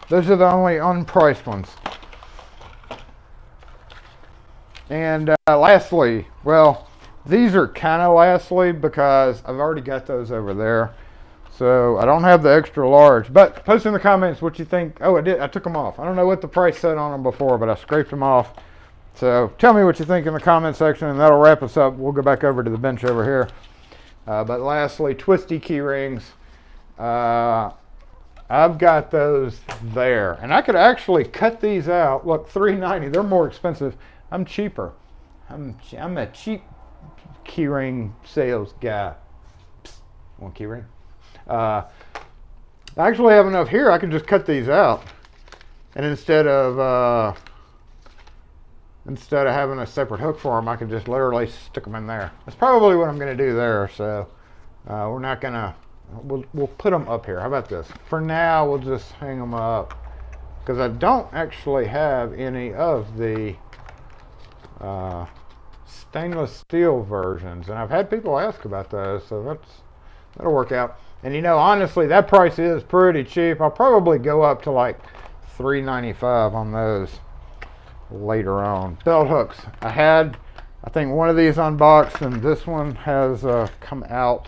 B: Those are the only unpriced ones. And lastly, well, these are kind of lastly because I've already got those over there. So I don't have the extra large. But post in the comments what you think. Oh, I did. I took them off. I don't know what the price said on them before, but I scraped them off. So tell me what you think in the comment section, and that'll wrap us up. We'll go back over to the bench over here. But lastly, twisty key rings. I've got those there. And I could actually cut these out. Look, $3.90. They're more expensive. I'm cheaper. I'm a cheap keyring sales guy. Psst, want a keyring? I actually have enough here. I can just cut these out, and instead of having a separate hook for them, I can just literally stick them in there. That's probably what I'm going to do there. So we're not gonna. We'll put them up here. How about this? For now, we'll just hang them up because I don't actually have any of the stainless steel versions, and I've had people ask about those, so that'll work out. And you know, honestly, that price is pretty cheap. I'll probably go up to like $3.95 on those later on. Belt hooks. I think one of these unboxed, and this one has come out.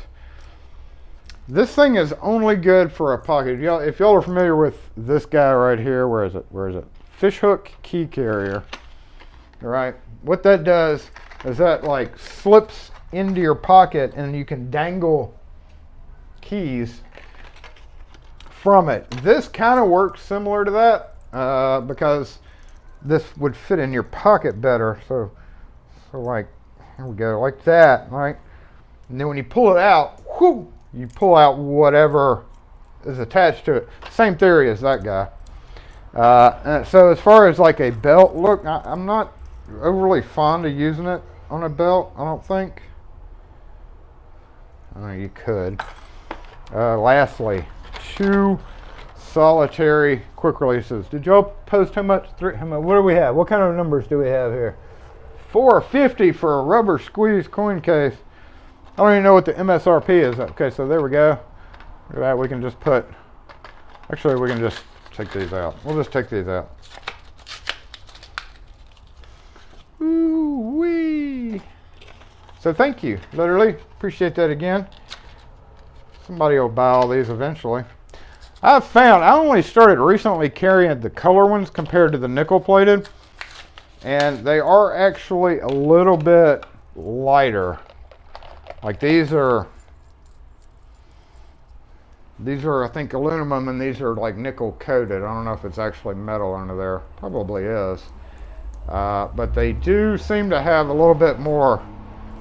B: This thing is only good for a pocket. If y'all are familiar with this guy right here, where is it? Fish hook key carrier. All right. What that does is that like slips into your pocket, and you can dangle keys from it. This kind of works similar to that because this would fit in your pocket better. So like, here we go, like that, right? And then when you pull it out, whoo, you pull out whatever is attached to it. Same theory as that guy. So as far as like a belt, look, I'm not overly fond of using it on a belt, I don't think. Oh, you could. Lastly, 2 solitary quick releases. Did y'all post how much? What do we have? What kind of numbers do we have here? $4.50 for a rubber squeeze coin case. I don't even know what the MSRP is. Okay, so there we go. Look at that. We can just put. Actually, we can just take these out. We'll just take these out. Ooh-wee. So thank you, literally. Appreciate that again. Somebody will buy all these eventually. I've found, I only started recently carrying the color ones compared to the nickel plated. And they are actually a little bit lighter. Like these are I think aluminum, and these are like nickel coated. I don't know if it's actually metal under there. Probably is. but they do seem to have a little bit more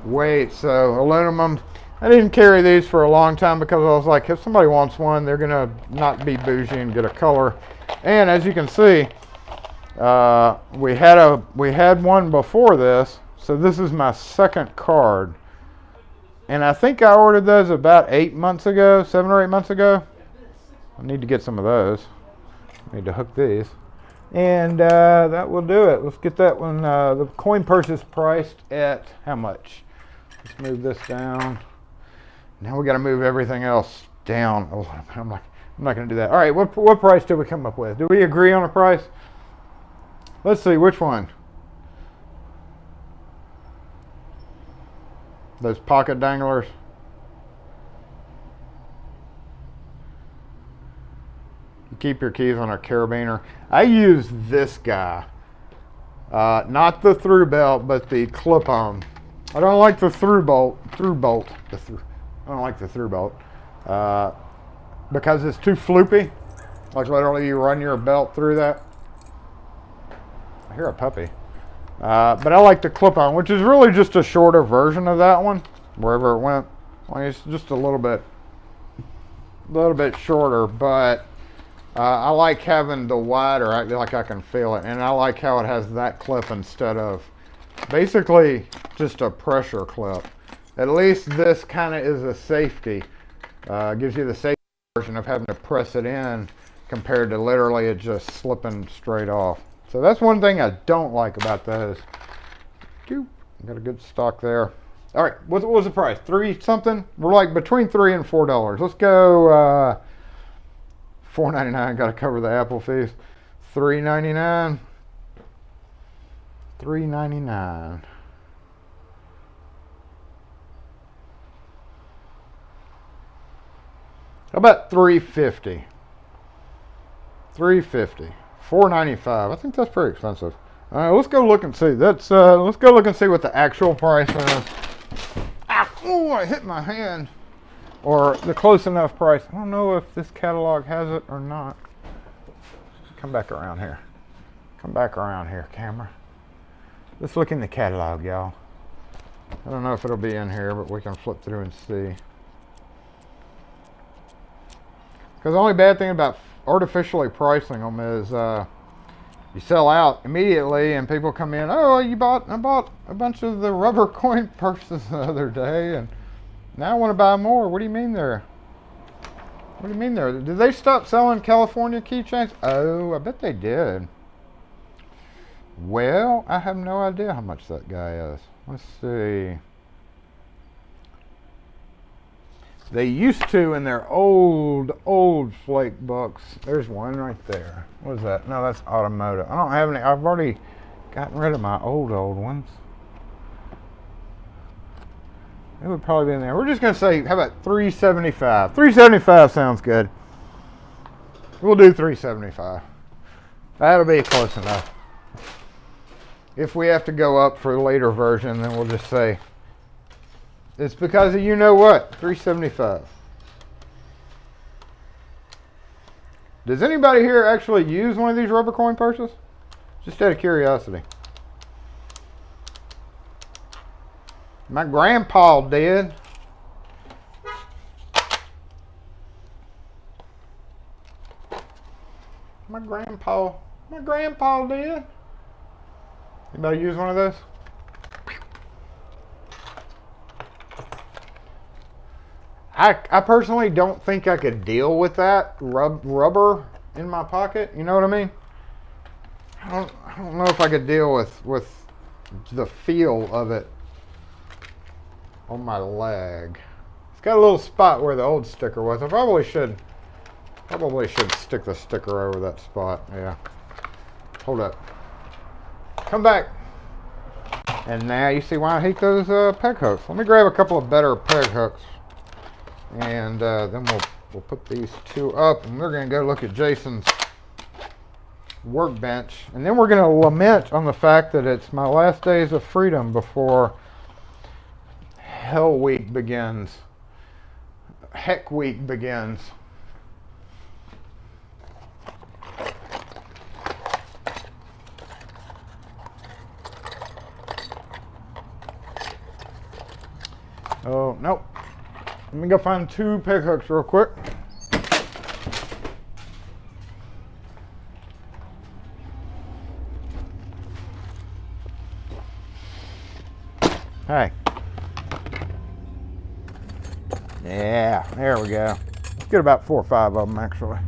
B: weight. So aluminum, I didn't carry these for a long time because I was like, if somebody wants one, they're gonna not be bougie and get a color. And as you can see, we had one before this, so this is my second card. And I think I ordered those about 8 months ago, 7 or 8 months ago. I need to get some of those. I need to hook these. And that will do it. Let's get that one. The coin purse is priced at how much? Let's move this down. Now we got to move everything else down. Oh, I'm not going to do that. All right, what price did we come up with? Did we agree on a price? Let's see, which one? Those pocket danglers. You keep your keys on a carabiner. I use this guy. Not the through belt, but the clip-on. I don't like the through bolt. I don't like the through bolt. Because it's too floopy. Like literally you run your belt through that. I hear a puppy. But I like the clip-on, which is really just a shorter version of that one, wherever it went. Like it's just a little bit shorter, but I like having the wider. Like I can feel it, and I like how it has that clip instead of basically just a pressure clip. At least this kind of is a safety. Gives you the safety version of having to press it in compared to literally it just slipping straight off. So that's one thing I don't like about those. Got a good stock there. All right, what was the price? 3 something? We're like between $3 and $4. Let's go $4.99. Got to cover the Apple fees. $3.99. $3.99. How about $3.50? $3.50. $4.95. I think that's pretty expensive. All right, let's go look and see. Let's go look and see what the actual price is. Ow! Oh, I hit my hand. Or the close enough price. I don't know if this catalog has it or not. Come back around here. Come back around here, camera. Let's look in the catalog, y'all. I don't know if it'll be in here, but we can flip through and see. Because the only bad thing about artificially pricing them is you sell out immediately and people come in, oh, I bought a bunch of the rubber coin purses the other day and now I want to buy more. What do you mean there? What do you mean there? Did they stop selling California keychains? Oh, I bet they did. Well, I have no idea how much that guy is. Let's see. They used to in their old flake books. There's one right there. What is that? No, that's automotive. I don't have any. I've already gotten rid of my old ones. It would probably be in there. We're just going to say, how about $3.75? $3.75 sounds good. We'll do $3.75. That'll be close enough. If we have to go up for a later version, then we'll just say, it's because of you know what, $3.75. Does anybody here actually use one of these rubber coin purses? Just out of curiosity. My grandpa did. My grandpa did. Anybody use one of those? I personally don't think I could deal with that rubber in my pocket. You know what I mean? I don't know if I could deal with the feel of it on my leg. It's got a little spot where the old sticker was. I probably should stick the sticker over that spot. Yeah. Hold up. Come back. And now you see why I hate those peg hooks. Let me grab a couple of better peg hooks. And then we'll put these two up, and we're going to go look at Jason's workbench. And then we're going to lament on the fact that it's my last days of freedom before Hell Week begins. Heck Week begins. nope. Let me go find 2 peg hooks real quick. Hey. Yeah, there we go. Let's get about 4 or 5 of them actually.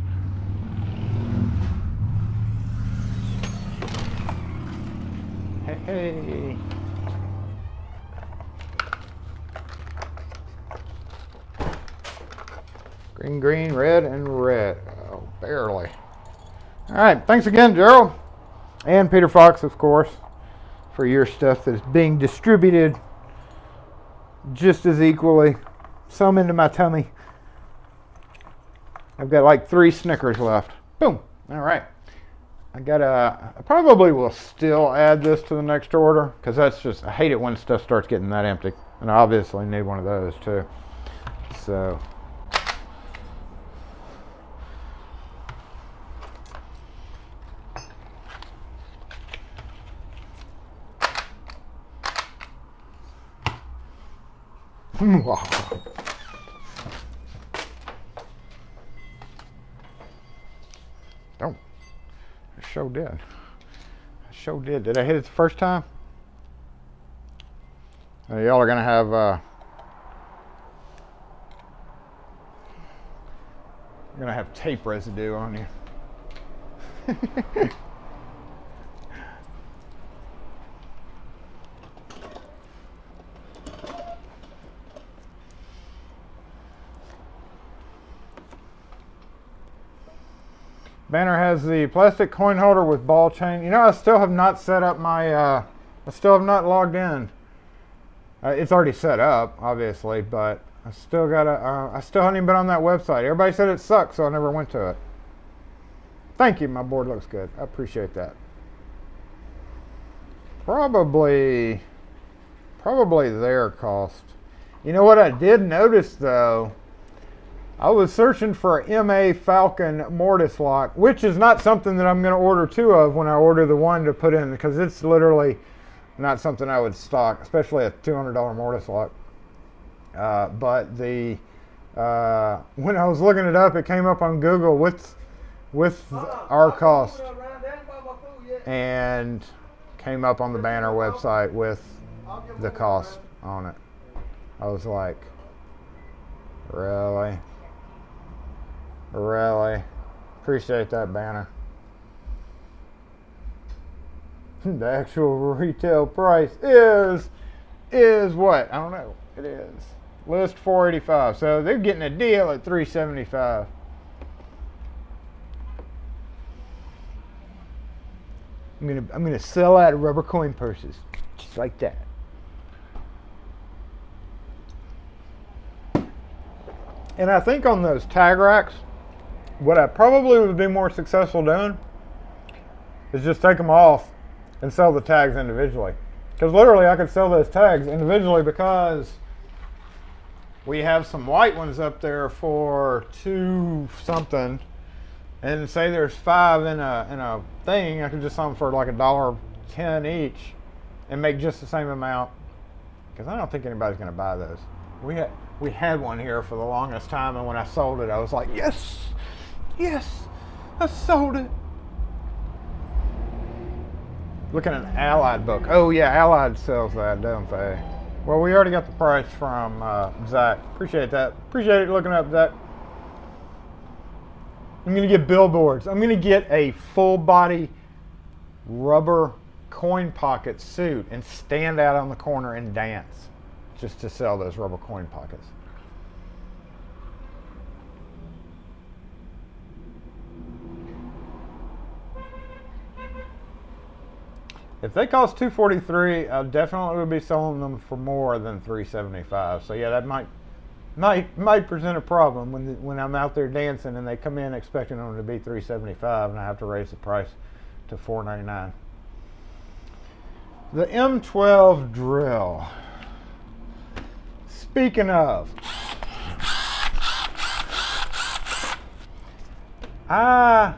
B: Hey. Green, green, red, and red. Oh, barely. All right, thanks again, Gerald. And Peter Fox, of course, for your stuff that is being distributed just as equally. Some into my tummy. I've got like 3 Snickers left. Boom. All right. I probably will still add this to the next order because that's just, I hate it when stuff starts getting that empty. And I obviously need one of those too. So. Wow. Oh, I sure did. I sure did. Did I hit it the first time? Y'all are gonna have tape residue on you. Banner has the plastic coin holder with ball chain. You know, I still have not set up my, I still have not logged in. It's already set up, obviously, but I still I still haven't even been on that website. Everybody said it sucks, so I never went to it. Thank you, my board looks good. I appreciate that. Probably their cost. You know what I did notice though? I was searching for a MA Falcon mortise lock, which is not something that I'm going to order 2 of when I order the 1 to put in, because it's literally not something I would stock, especially a $200 mortise lock. But the when I was looking it up, it came up on Google with our cost, and came up on the Banner website with the cost on it. I was like, really? Really? Appreciate that, Banner. The actual retail price is what? I don't know. It is list $485. So they're getting a deal at $375. I'm gonna sell out rubber coin purses just like that. And I think on those tag racks, what I probably would be more successful doing is just take them off and sell the tags individually. Because literally I could sell those tags individually, because we have some white ones up there for $2 something, and say there's 5 in a thing, I could just sell them for like $1.10 each and make just the same amount, because I don't think anybody's going to buy those. We had one here for the longest time, and when I sold it, I was like, yes, I sold it. Look at an Allied book. Oh yeah, Allied sells that, don't they? Well, we already got the price from Zach. Appreciate that. Appreciate it looking up, Zach. I'm gonna get billboards. I'm gonna get a full body rubber coin pocket suit and stand out on the corner and dance, just to sell those rubber coin pockets. If they cost $243, I definitely would be selling them for more than $375. So yeah, that might present a problem when I'm out there dancing and they come in expecting them to be $375, and I have to raise the price to $499. The M12 drill. Speaking of, I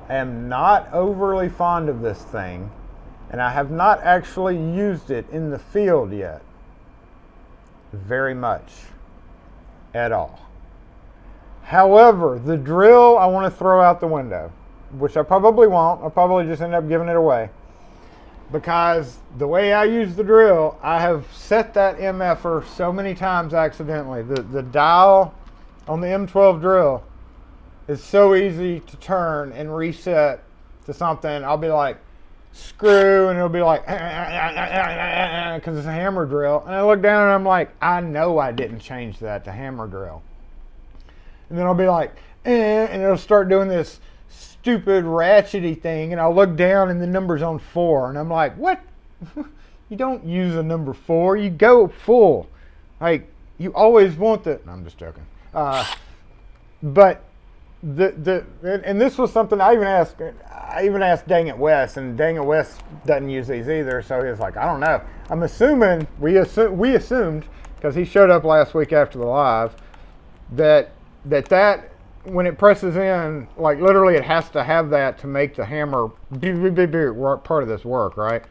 B: am not overly fond of this thing, and I have not actually used it in the field yet. very much at all. However, the drill I want to throw out the window, which I probably won't. I'll probably just end up giving it away. Because the way I use the drill, I have set that MFer so many times accidentally. The dial on the M12 drill is so easy to turn and reset to something. I'll be like, screw, and it'll be like, because it's a hammer drill. And I look down and I'm like, I know I didn't change that to hammer drill. And then I'll be like, and it'll start doing this stupid ratchety thing, and I'll look down and the number's on 4, and I'm like, what? You don't use a number 4, you go full. Like, you always want the, no, I'm just joking. But and this was something I even asked Dang It Wes, and Dang It Wes doesn't use these either, so he was like, I don't know. I'm assuming, we assumed, because he showed up last week after the live, that when it presses in, like literally it has to have that to make the hammer part of this work, right?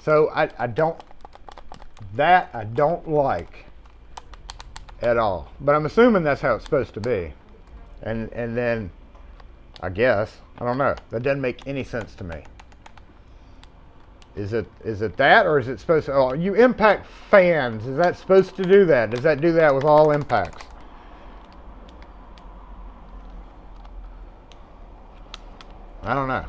B: So I don't like at all. But I'm assuming that's how it's supposed to be. And then I guess, I don't know. That doesn't make any sense to me. Is it that, or is it supposed to, oh, you impact fans, is that supposed to do that? Does that do that with all impacts? I don't know.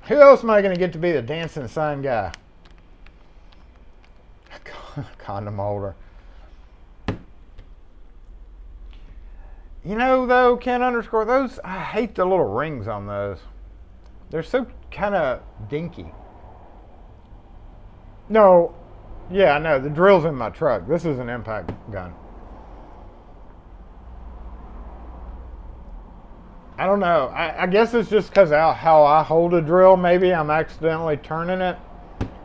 B: Who else am I going to get to be the dancing sign guy? Condom holder. You know, though, Ken underscore, those, I hate the little rings on those. They're so kind of dinky. No, yeah, I know. The drill's in my truck. This is an impact gun. I don't know. I guess it's just because how I hold a drill. Maybe I'm accidentally turning it.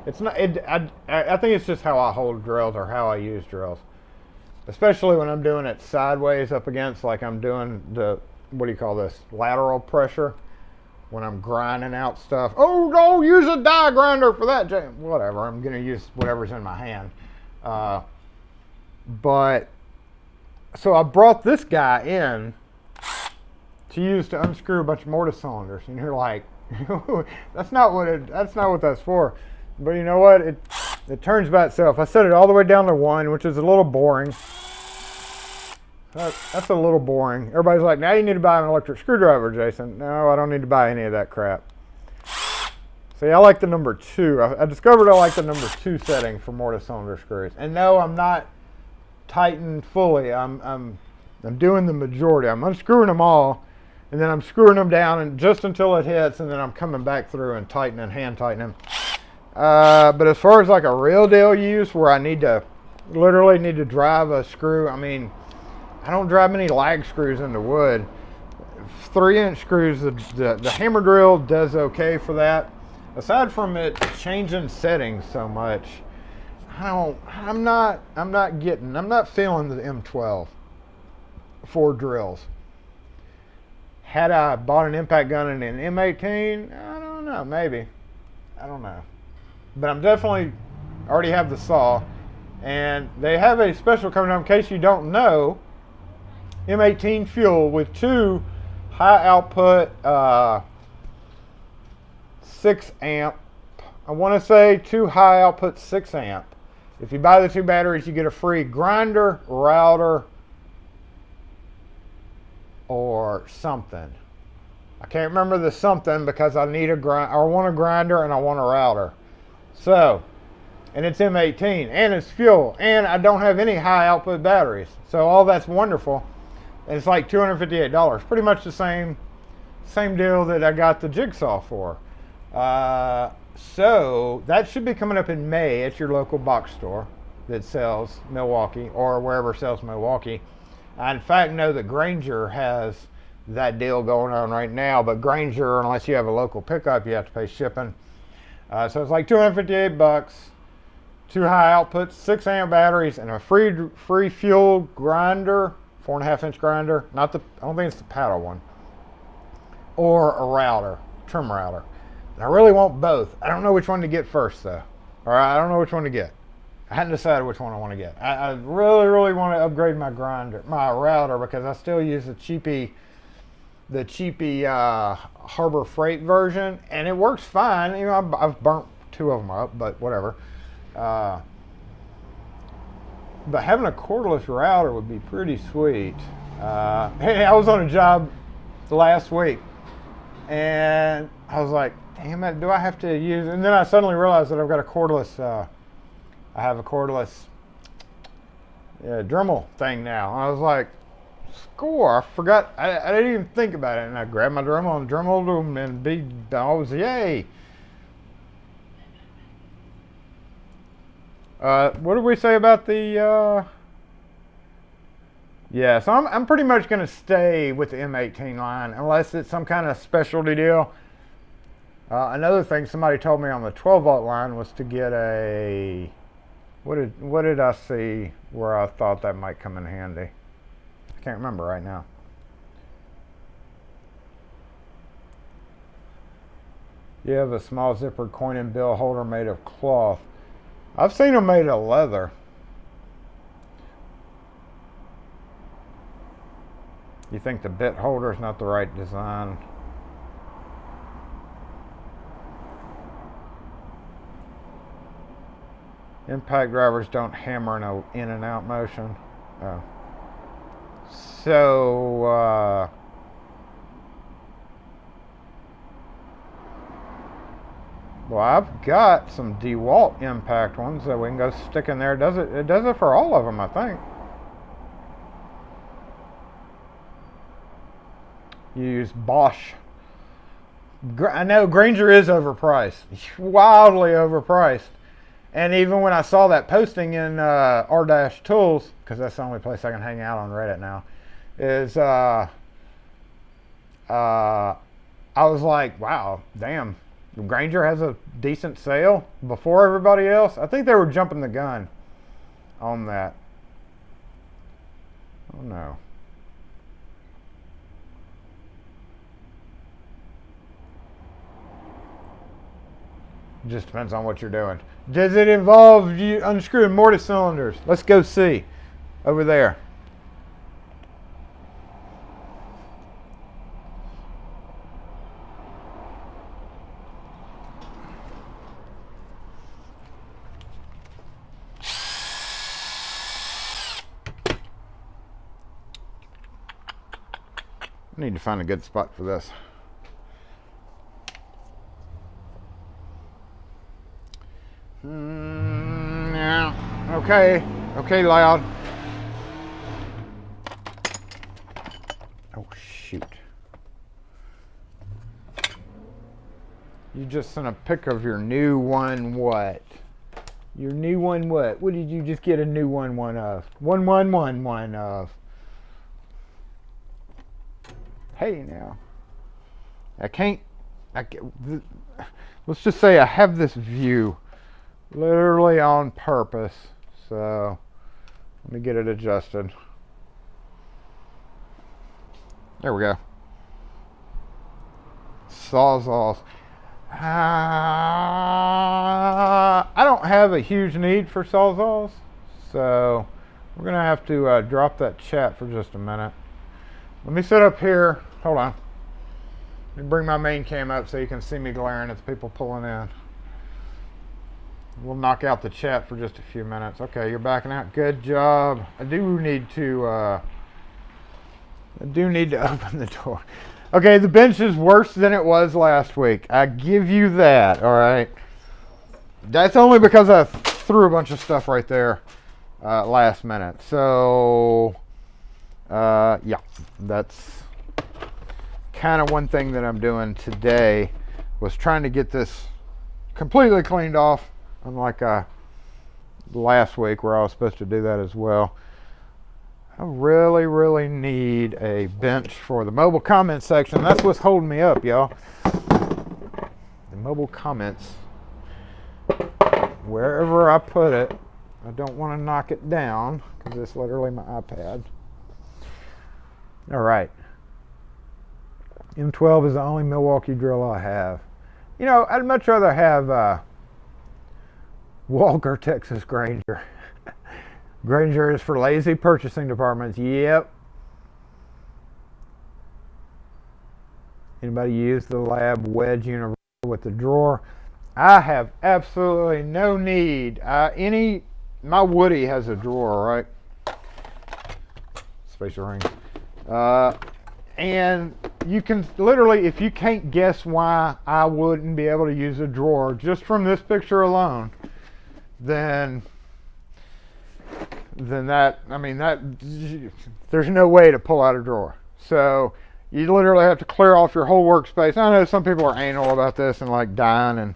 B: It's not. I think it's just how I hold drills or how I use drills. Especially when I'm doing it sideways up against, like I'm doing the, what do you call this? Lateral pressure. When I'm grinding out stuff. Oh, don't use a die grinder for that. Whatever. I'm going to use whatever's in my hand. But, so I brought this guy in to use to unscrew a bunch of mortise cylinders, and you're like, that's not what that's for. But you know what? It turns by itself. I set it all the way down to 1, which is a little boring. That's a little boring. Everybody's like, now you need to buy an electric screwdriver, Jason. No, I don't need to buy any of that crap. See, I like the number 2. I discovered I like the number 2 setting for mortise cylinder screws. And no, I'm not tightened fully. I'm doing the majority. I'm unscrewing them all, and then I'm screwing them down and just until it hits, and then I'm coming back through and tightening, hand tightening. But as far as like a real deal use where I literally need to drive a screw, I mean, I don't drive many lag screws into wood. 3-inch screws, the hammer drill does okay for that. Aside from it changing settings so much, I'm not feeling the M12 for drills. Had I bought an impact gun in an M18, I don't know, maybe. I don't know. But I'm definitely already have the saw, and they have a special coming up in case you don't know. M18 fuel with 2 high output 6 amp. I want to say 2 high output 6 amp. If you buy the 2 batteries, you get a free grinder, router, or something. I can't remember the something because I need I want a grinder and I want a router. So, and it's M18 and it's fuel and I don't have any high output batteries. So all that's wonderful. And it's like $258. Pretty much the same deal that I got the jigsaw for. So that should be coming up in May at your local box store that sells Milwaukee or wherever sells Milwaukee. I in fact know that Granger has that deal going on right now, but Granger, unless you have a local pickup, you have to pay shipping. So it's like $258, 2 high outputs, 6 amp batteries, and a free fuel grinder, 4.5-inch grinder. I don't think it's the paddle one, or a router, trim router. I really want both. I don't know which one to get first, though. All right, I don't know which one to get. I hadn't decided which one I want to get. I really, really want to upgrade my router, because I still use the cheapy Harbor Freight version, and it works fine. You know, I've burnt 2 of them up, but whatever. But having a cordless router would be pretty sweet. Hey, I was on a job last week, and I was like, damn it, do I have to use, and then I suddenly realized that I've got a cordless, I have a cordless Dremel thing now. And I was like, score, I forgot, I didn't even think about it, and I grabbed my Dremel and Dremeled them, and I was, yay. What did we say about the, yeah, so I'm pretty much going to stay with the M18 line, unless it's some kind of specialty deal. Another thing somebody told me on the 12-volt line was to get a, what did I see where I thought that might come in handy? I can't remember right now. You have a small zippered coin and bill holder made of cloth. I've seen them made of leather. You think the bit holder is not the right design? Impact drivers don't hammer in and out motion. Oh. So, well, I've got some DeWalt impact ones that we can go stick in there. It does it for all of them, I think. You use Bosch. I know Granger is overpriced, wildly overpriced. And even when I saw that posting in R-Tools, because that's the only place I can hang out on Reddit now, is I was like, wow, damn, Granger has a decent sale before everybody else. I think they were jumping the gun on that. Oh no. Just depends on what you're doing. Does it involve you unscrewing mortise cylinders? Let's go see. Over there. I need to find a good spot for this. Yeah. Okay, loud. Oh, shoot. You just sent a pic of your new one what? Your new one what? What did you just get a new one of? One of. Hey now. Let's just say I have this view literally on purpose. So let me get it adjusted. There we go. Sawzalls. I don't have a huge need for sawzalls, so we're gonna have to drop that chat for just a minute. Let me sit up here. Hold on. Let me bring my main cam up so you can see me glaring at the people pulling in. We'll knock out the chat for just a few minutes. Okay, you're backing out. Good job. I do need to open the door. Okay, the bench is worse than it was last week. I give you that, all right? That's only because I threw a bunch of stuff right there last minute. So, yeah, that's kind of one thing that I'm doing today, was trying to get this completely cleaned off, unlike last week where I was supposed to do that as well. I really, really need a bench for the mobile comment section. That's what's holding me up, y'all. The mobile comments. Wherever I put it, I don't want to knock it down because it's literally my iPad. All right. M12 is the only Milwaukee drill I have. You know, I'd much rather have Walker, Texas Granger. Granger is for lazy purchasing departments. Yep. Anybody use the lab wedge universal with the drawer? I have absolutely no need. My Woody has a drawer, right? Spacer ring. And you can literally, if you can't guess why I wouldn't be able to use a drawer just from this picture alone, then there's no way to pull out a drawer. So you literally have to clear off your whole workspace. I know some people are anal about this and like dying and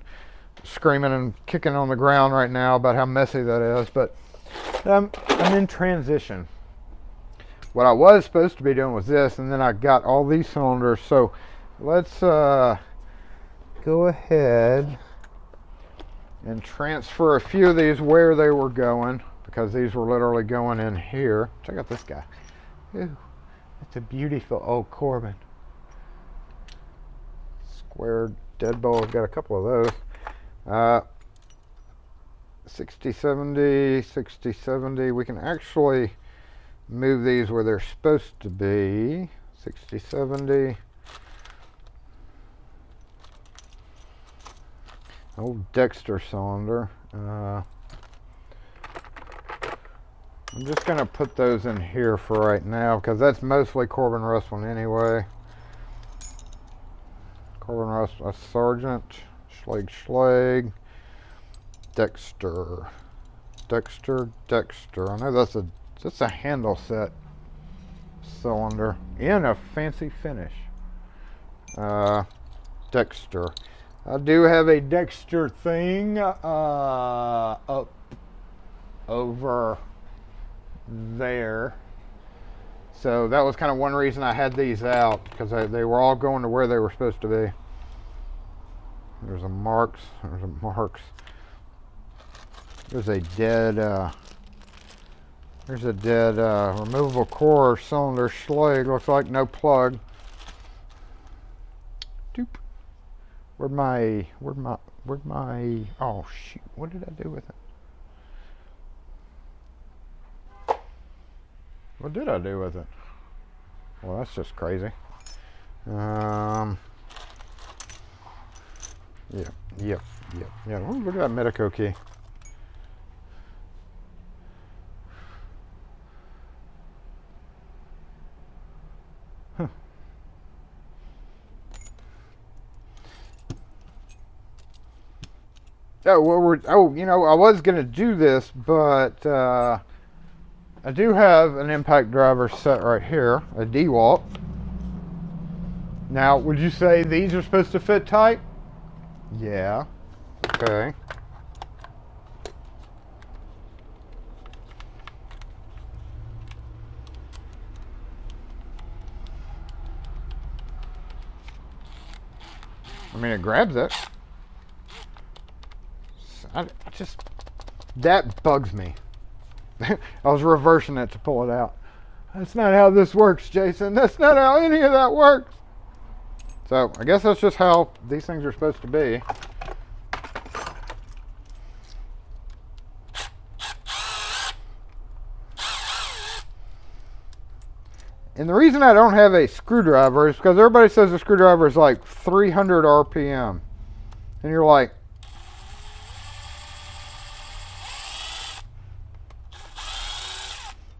B: screaming and kicking on the ground right now about how messy that is, but I'm in transition. What I was supposed to be doing was this, and then I got all these cylinders. So let's go ahead and transfer a few of these where they were going, because these were literally going in here. Check out this guy. Ooh, that's a beautiful old Corbin. Square deadbolt, I've got a couple of those. 60-70, 60-70. We can actually move these where they're supposed to be. 60-70. Old Dexter cylinder. I'm just going to put those in here for right now, because that's mostly Corbin Russell anyway. Corbin Russell, Sergeant, Schlag, Dexter. I know that's a handle set cylinder in a fancy finish. Dexter. I do have a Dexter thing up over there. So that was kind of one reason I had these out, because they were all going to where they were supposed to be. There's a Marks. There's a dead removable core cylinder Schlag. Looks like no plug. Doop. Where'd my, oh shoot, what did I do with it? What did I do with it? Well, that's just crazy. Yep. Oh, look at that Medico key. Huh. I was gonna do this, but I do have an impact driver set right here, a DeWalt. Now, would you say these are supposed to fit tight? Yeah. Okay. I mean, it grabs it. That bugs me. I was reversing it to pull it out. That's not how this works, Jason. That's not how any of that works. So I guess that's just how these things are supposed to be. And the reason I don't have a screwdriver is because everybody says the screwdriver is like 300 RPM. And you're like,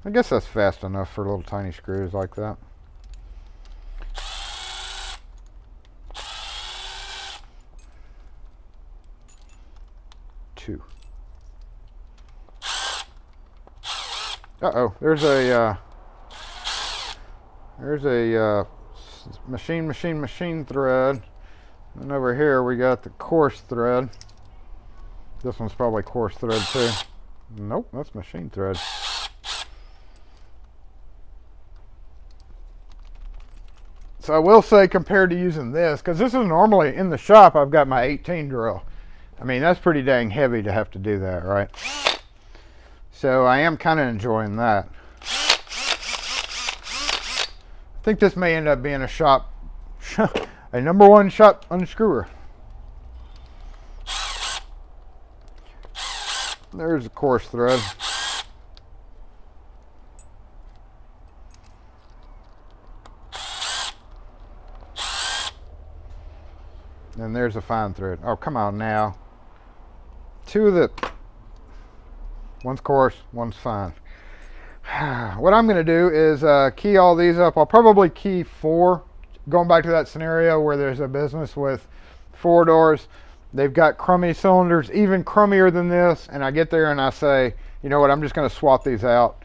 B: I guess that's fast enough for little tiny screws like that. Two. Uh-oh, there's a machine thread. And over here we got the coarse thread. This one's probably coarse thread too. Nope, that's machine thread. So I will say, compared to using this, because this is normally in the shop, I've got my 18 drill. I mean, that's pretty dang heavy to have to do that, right? So I am kind of enjoying that. I think this may end up being a shop, a #1 shop unscrewer. There's the course thread. And there's a fine thread. Oh, come on now. Two of the... One's coarse, one's fine. What I'm going to do is key all these up. I'll probably key 4. Going back to that scenario where there's a business with 4 doors. They've got crummy cylinders, even crummier than this. And I get there and I say, you know what, I'm just going to swap these out.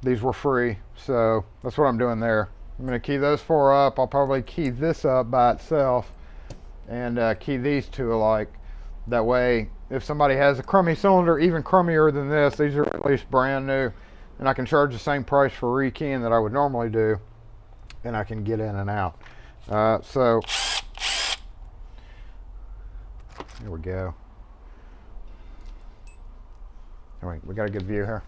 B: These were free. So that's what I'm doing there. I'm going to key those 4 up. I'll probably key this up by itself. And key these 2 alike. That way, if somebody has a crummy cylinder, even crummier than this, these are at least brand new, and I can charge the same price for rekeying that I would normally do, and I can get in and out. So, here we go. All right, we got a good view here.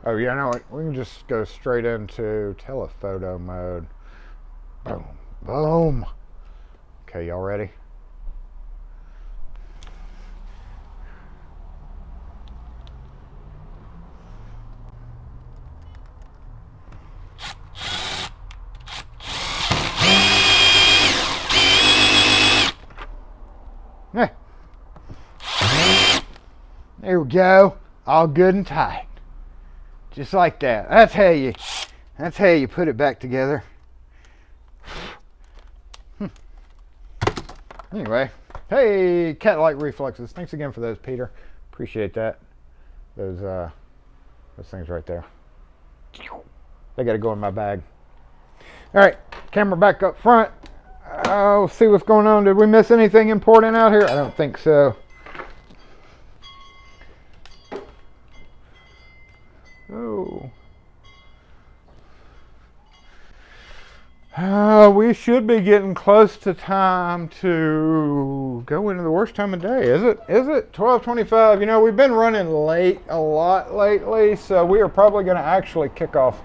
B: Oh, yeah, no, we can just go straight into telephoto mode. Boom, boom. Okay, y'all ready? Yeah. There we go. All good and tight. Just like that. That's how you put it back together. Anyway, hey, cat-like reflexes. Thanks again for those, Peter. Appreciate that. Those things right there. They got to go in my bag. All right, camera back up front. Oh, see what's going on. Did we miss anything important out here? I don't think so. Oh. We should be getting close to time to go into the worst time of day. Is it? 12:25. You know, we've been running late a lot lately, so we are probably going to actually kick off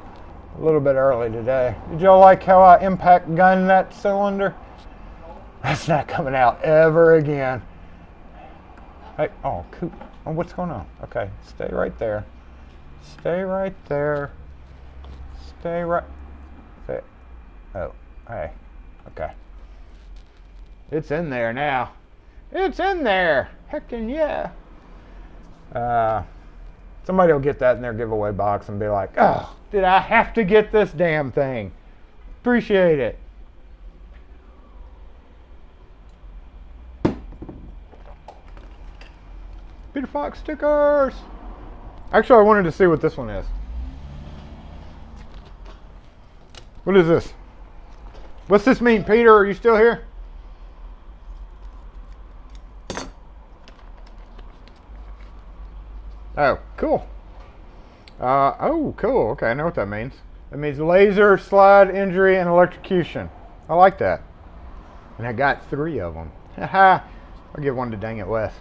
B: a little bit early today. Did y'all like how I impact gunned that cylinder? That's not coming out ever again. Hey, oh, cool. Oh, what's going on? Okay, stay right there. Stay right there. Stay right there. Oh, hey. Okay. It's in there now. It's in there. Heckin' yeah. Somebody will get that in their giveaway box and be like, oh, did I have to get this damn thing? Appreciate it. Peter Fox stickers. Actually, I wanted to see what this one is. What is this? What's this mean, Peter? Are you still here? Oh, cool. Oh, cool. Okay, I know what that means. That means laser, slide, injury, and electrocution. I like that. And I got 3 of them. Haha. I'll give one to Dang It Wes.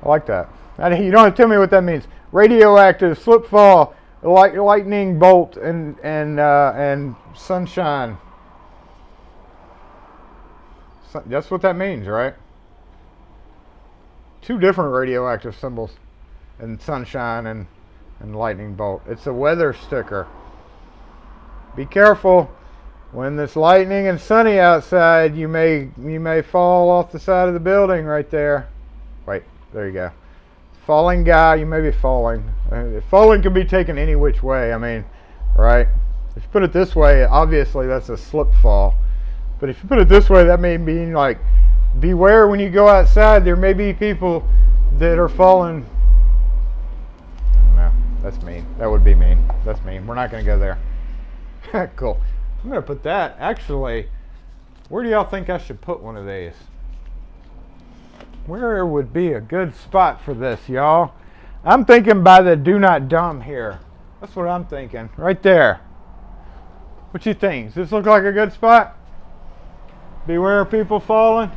B: I like that. You don't have to tell me what that means. Radioactive, slip fall, lightning bolt, and sunshine. That's what that means, right? 2 different radioactive symbols, and sunshine and lightning bolt. It's a weather sticker. Be careful. When it's lightning and sunny outside, you may fall off the side of the building right there. Wait, there you go. Falling guy, you may be falling. Falling can be taken any which way. I mean, right? If you put it this way, obviously that's a slip fall. But if you put it this way, that may mean like, beware when you go outside. There may be people that are falling. No, that's mean. That would be mean. That's mean. We're not going to go there. Cool. I'm going to put that. Actually, where do y'all think I should put one of these? Where would be a good spot for this, y'all? I'm thinking by the do not dumb here. That's what I'm thinking. Right there. What you think? Does this look like a good spot? Beware of people falling.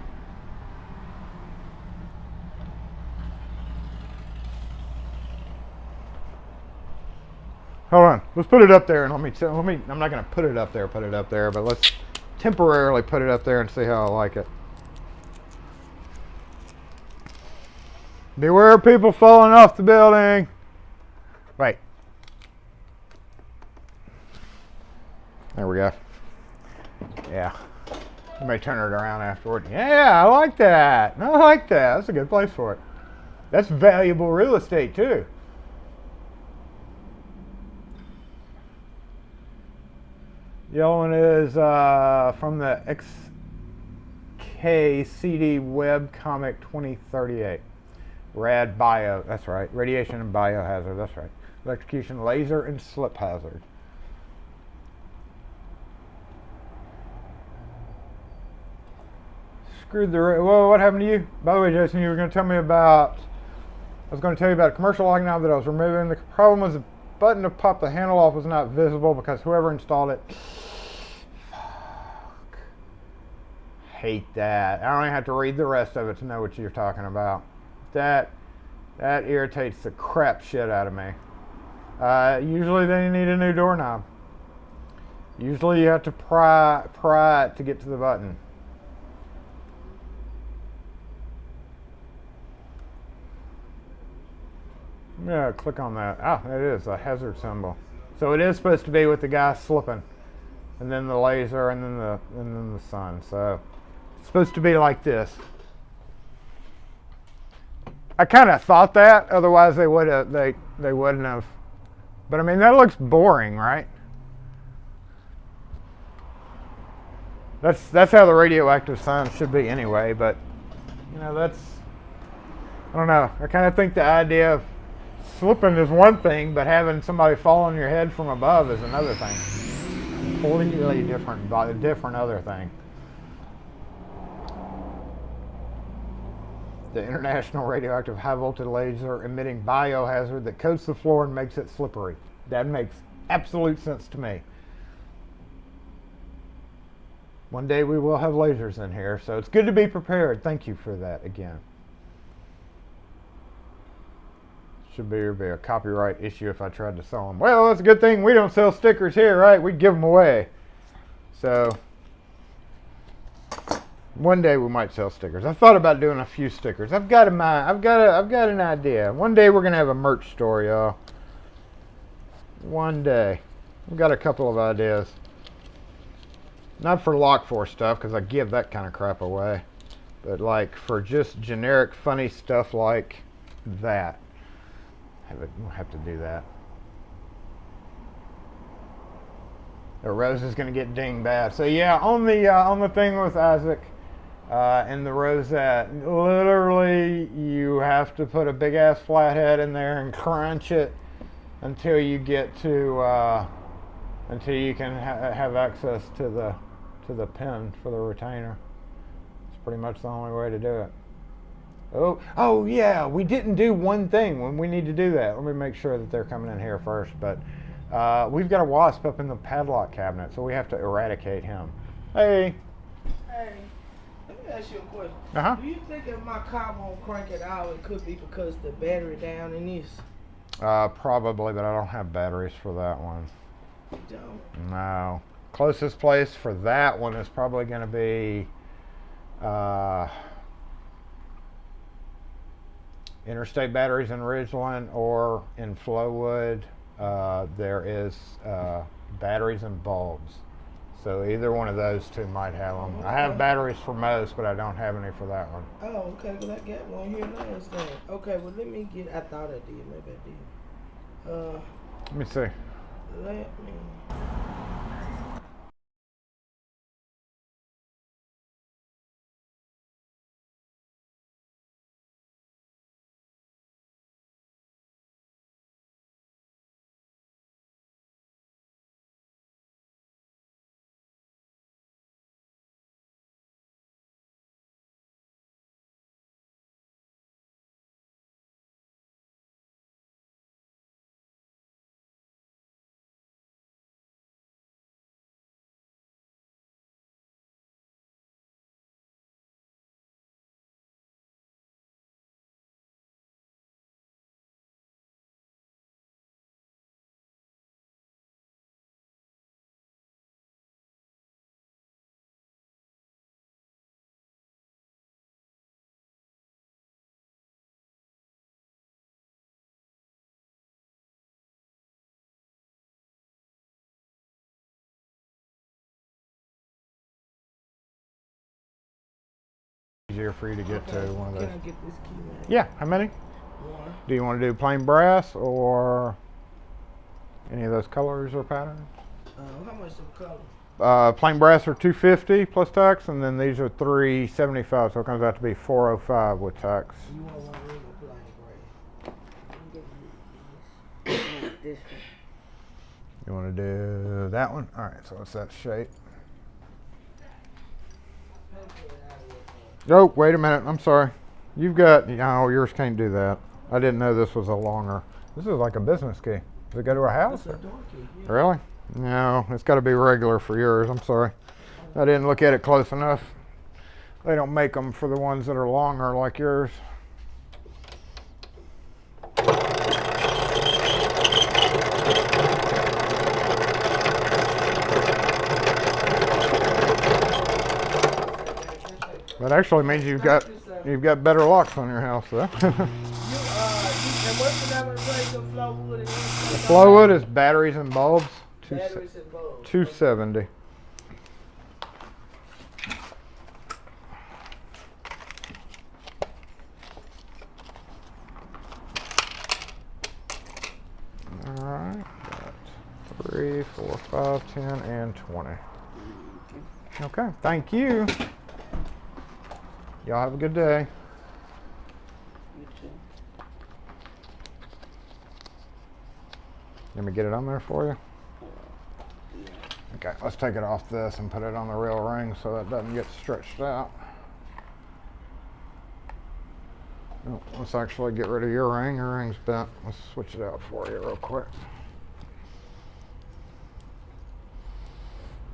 B: Hold on. Let's put it up there and let me. I'm not gonna put it up there, but let's temporarily put it up there and see how I like it. Beware of people falling off the building. Right. There we go. Yeah. You may turn it around afterward. Yeah, I like that. I like that. That's a good place for it. That's valuable real estate too. Yellow one is from the XKCD Web Comic 2038. Rad Bio, that's right. Radiation and biohazard, that's right. Electrocution, laser, and slip hazard. Screwed the. Whoa, what happened to you? By the way, Jason, you were going to tell me about. I was going to tell you about a commercial log knob that I was removing. The problem was the button to pop the handle off was not visible because whoever installed it. Fuck. Hate that. I don't even have to read the rest of it to know what you're talking about. That irritates the crap shit out of me. Usually they need a new doorknob. Usually you have to pry it to get to the button. Yeah, click on that. Ah, it is a hazard symbol. So it is supposed to be with the guy slipping, and then the laser, and then the sun. So it's supposed to be like this. I kind of thought that, otherwise they wouldn't have. But I mean, that looks boring, right? That's how the radioactive sun should be anyway. But you know, I don't know. I kind of think the idea of slipping is one thing, but having somebody fall on your head from above is another thing. Completely different other thing. The International Radioactive High Voltage Laser Emitting Biohazard that coats the floor and makes it slippery. That makes absolute sense to me. One day we will have lasers in here, so it's good to be prepared. Thank you for that again. Should be a copyright issue if I tried to sell them. Well, that's a good thing we don't sell stickers here, right? We give them away. So one day we might sell stickers. I thought about doing a few stickers. I've got an idea. One day we're gonna have a merch store, y'all. One day. We've got a couple of ideas. Not for Lock4 stuff, because I give that kind of crap away. But like for just generic funny stuff like that. We'll have to do that. The rose is going to get dinged bad. So yeah, on the thing with Isaac and the rosette, literally you have to put a big ass flathead in there and crunch it until you get to until you can have access to the pin for the retainer. It's pretty much the only way to do it. Oh yeah, we didn't do one thing when we need to do that. Let me make sure that they're coming in here first. But we've got a wasp up in the padlock cabinet, so we have to eradicate him. Hey.
D: Hey, let me ask you a question.
B: Uh-huh.
D: Do you think if my car won't crank it out, it could be because the battery down in this?
B: Probably, but I don't have batteries for that one.
D: You don't?
B: No. Closest place for that one is probably going to be Interstate Batteries in Ridgeland or in Flowwood. There is batteries and bulbs. So either one of those two might have them. I have batteries for most, but I don't have any for that one.
D: Oh, okay, because I got one here last night. Okay, well, let me get, I thought I did, maybe I did.
B: Let me see.
D: Let me.
B: easier for you to get to one of those.
D: Can I get this key, man?
B: Yeah, how many?
D: One.
B: Do you want to do plain brass or any of those colors or patterns?
D: How much the color?
B: Plain brass are $250 plus tax, and then these are $375, so it comes out to be $405 with tax.
D: You want one ring or plain gray? This one.
B: You want to do that one? All right, so it's that shape. Oh, wait a minute. I'm sorry. You've got, oh, yours can't do that. I didn't know this was a longer. This is like a business key. Does it go to a house?
D: That's a door key. Yeah.
B: Really? No, it's got to be regular for yours. I'm sorry. I didn't look at it close enough. They don't make them for the ones that are longer like yours. That actually means you've got better locks on your house, though.
D: And what's the name of the place? The Flowwood and
B: The Flowwood is batteries and bulbs.
D: batteries and bulbs.
B: $270. All right, got 3, 4, 5, 10, and 20. Okay, thank you. Y'all have a good day.
D: You too.
B: Let me get it on there for you. Okay, let's take it off this and put it on the real ring so that doesn't get stretched out. Oh, let's actually get rid of your ring. Your ring's bent. Let's switch it out for you real quick.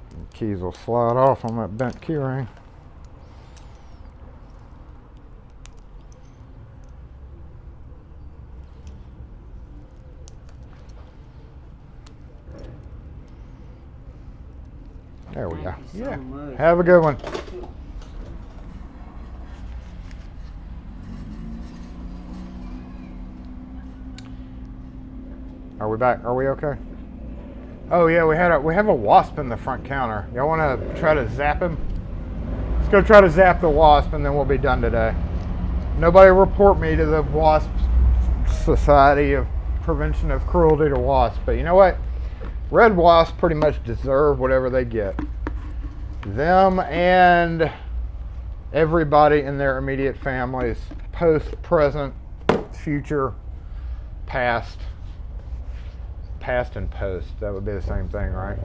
B: The keys will slide off on that bent key ring. There we go.
D: Thank you so much.
B: Have a good one. Are we back? Are we okay? Oh yeah, we have a wasp in the front counter. Y'all want to try to zap him? Let's go try to zap the wasp, and then we'll be done today. Nobody report me to the Wasp Society of Prevention of Cruelty to Wasps, but you know what? Red wasps pretty much deserve whatever they get. Them and everybody in their immediate families, post, present, future, past and post. That would be the same thing, right?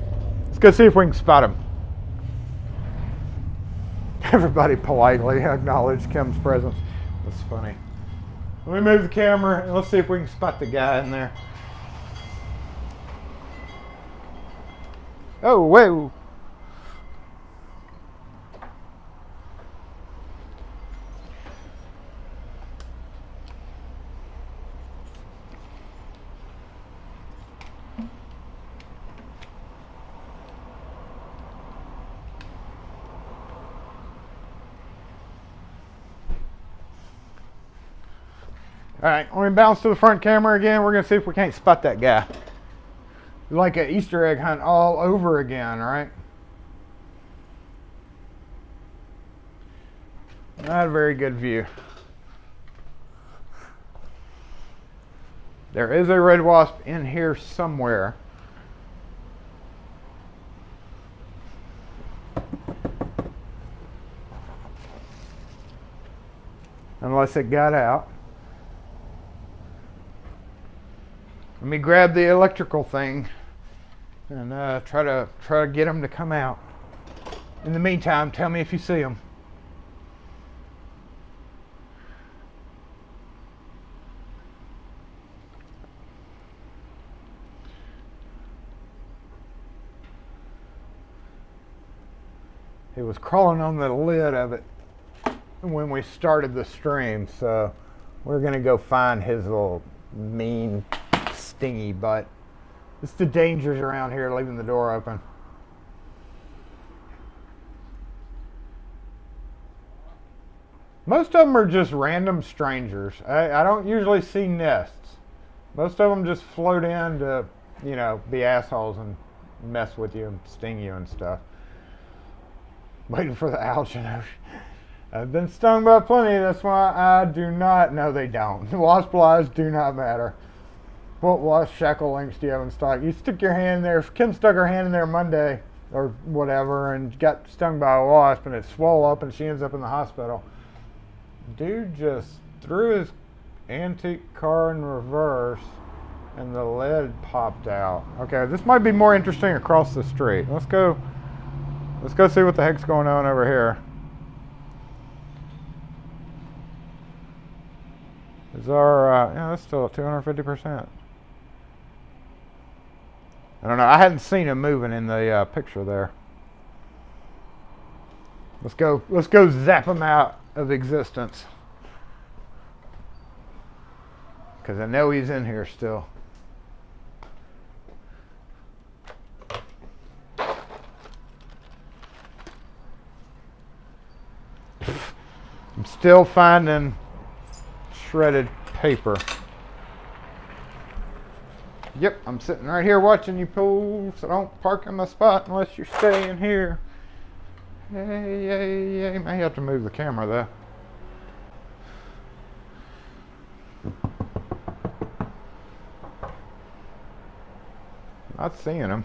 B: Let's go see if we can spot them. Everybody politely acknowledged Kim's presence. That's funny. Let me move the camera and let's see if we can spot the guy in there. Oh, whoa. All right, we're gonna bounce to the front camera again. We're gonna see if we can't spot that guy. Like an Easter egg hunt all over again, right? Not a very good view. There is a red wasp in here somewhere. Unless it got out. Let me grab the electrical thing and try to get them to come out. In the meantime, tell me if you see them. He was crawling on the lid of it when we started the stream, so we're gonna go find his little mean stingy butt. It's the dangers around here leaving the door open. Most of them are just random strangers. I don't usually see nests. Most of them just float in to, you know, be assholes and mess with you and sting you and stuff. Waiting for the ouch, you know. I've been stung by plenty. That's why I do not. No, they don't. Wasp lies do not matter. What wasp shackle links do you have in stock? You stick your hand there. If Kim stuck her hand in there Monday or whatever and got stung by a wasp and it swelled up and she ends up in the hospital. Dude just threw his antique car in reverse and the lid popped out. Okay, this might be more interesting across the street. Let's go see what the heck's going on over here. Is our, yeah, that's still at 250%. I don't know. I hadn't seen him moving in the picture there. Let's go zap him out of existence. Because I know he's in here still. I'm still finding shredded paper. Yep, I'm sitting right here watching you pull, so don't park in my spot unless you're staying here. Hey, may have to move the camera though. Not seeing him.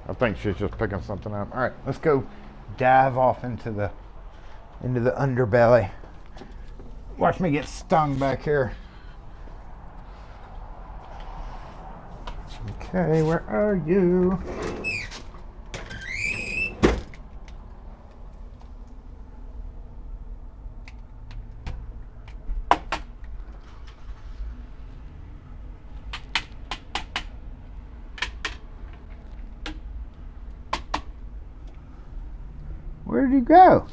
B: I think she's just picking something up. All right, let's go dive off into the underbelly. Watch me get stung back here. Okay, where are you? Where did he go?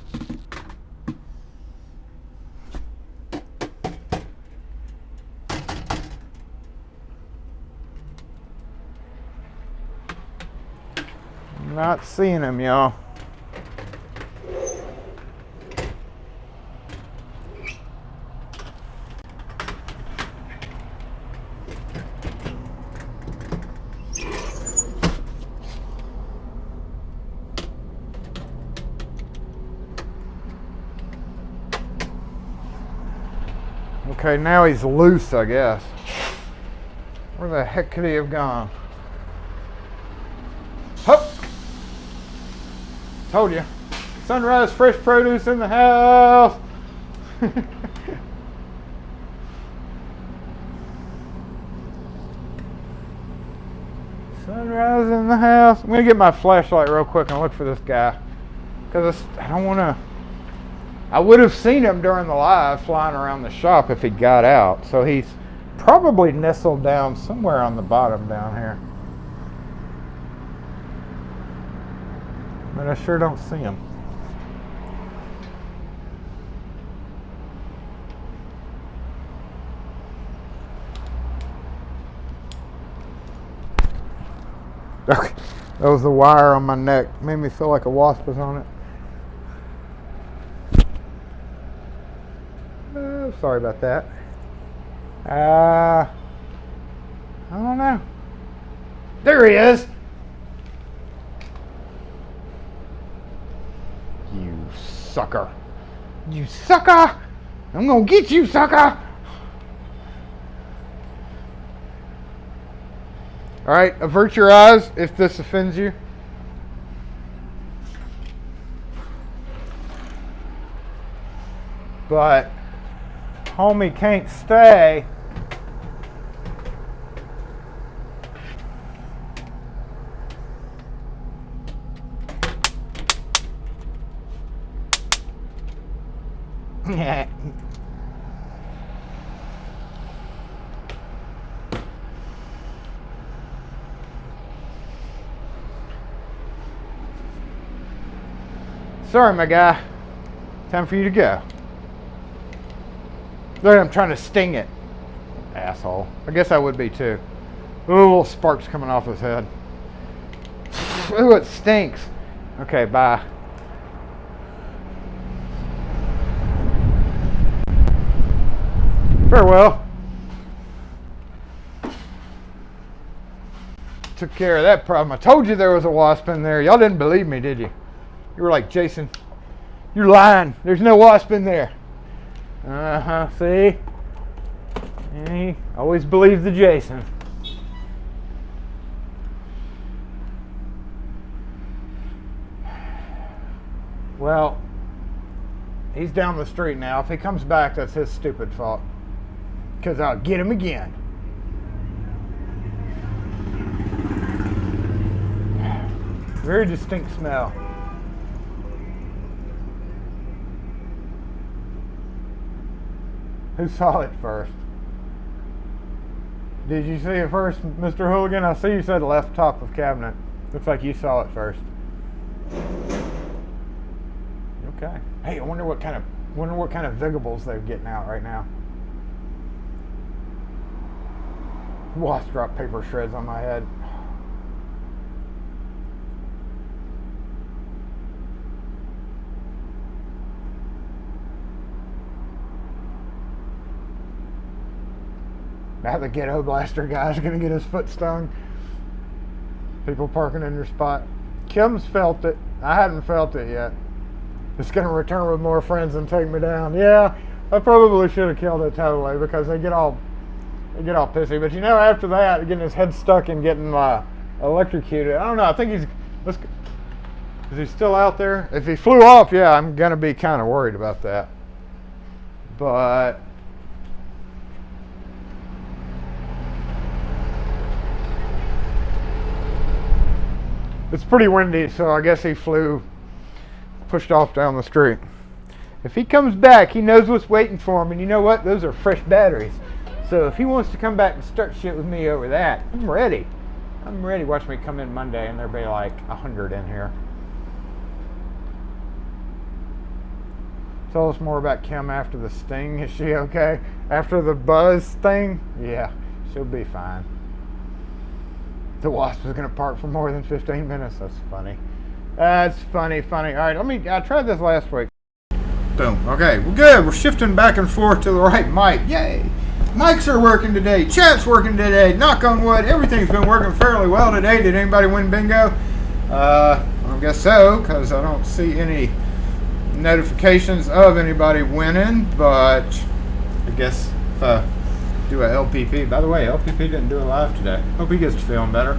B: I'm not seeing him, y'all. Okay, now he's loose, I guess. Where the heck could he have gone? Hup! Told you. Sunrise fresh produce in the house. Sunrise in the house. I'm gonna get my flashlight real quick and look for this guy. Because I don't want to... I would have seen him during the live flying around the shop if he got out. So he's probably nestled down somewhere on the bottom down here. But I sure don't see him. Okay, that was the wire on my neck. Made me feel like a wasp was on it. Sorry about that. I don't know. There he is. You sucker. You sucker. I'm gonna get you, sucker. All right, avert your eyes if this offends you. But homie can't stay. Yeah. Sorry, my guy. Time for you to go. Look, I'm trying to sting it. Asshole. I guess I would be too. Ooh, little sparks coming off his head. Ooh, it stinks. Okay, bye. Farewell. Took care of that problem. I told you there was a wasp in there. Y'all didn't believe me, did you? You were like, Jason, you're lying. There's no wasp in there. See? He always believed the Jason. Well, he's down the street now. If he comes back, that's his stupid fault. Because I'll get him again. Very distinct smell. Who saw it first? Did you see it first, Mr. Hooligan? I see you said left top of cabinet. Looks like you saw it first. Okay. Hey, I wonder what kind of Vigables they're getting out right now. Wasp dropped paper shreds on my head. Now the ghetto blaster guy's gonna get his foot stung. People parking in your spot. Kim's felt it. I haven't felt it yet. It's gonna return with more friends and take me down. Yeah, I probably should have killed it totally because they get all pissy. But you know, after that, getting his head stuck and getting electrocuted. I don't know. I think is he still out there? If he flew off, yeah, I'm gonna be kind of worried about that. But it's pretty windy, so I guess he pushed off down the street. If he comes back, he knows what's waiting for him, and you know what? Those are fresh batteries. So if he wants to come back and start shit with me over that, I'm ready. I'm ready. Watch me come in Monday, and there'll be like 100 in here. Tell us more about Kim after the sting. Is she okay? After the buzz thing? Yeah, she'll be fine. The Wasp is going to park for more than 15 minutes. That's funny. That's funny. All right, I tried this last week. Boom. Okay, we're good. We're shifting back and forth to the right mic. Yay. Mics are working today. Chat's working today. Knock on wood. Everything's been working fairly well today. Did anybody win bingo? I guess so, because I don't see any notifications of anybody winning, but I guess if I do a LPP. By the way, LPP didn't do it live today. Hope he gets to feeling better.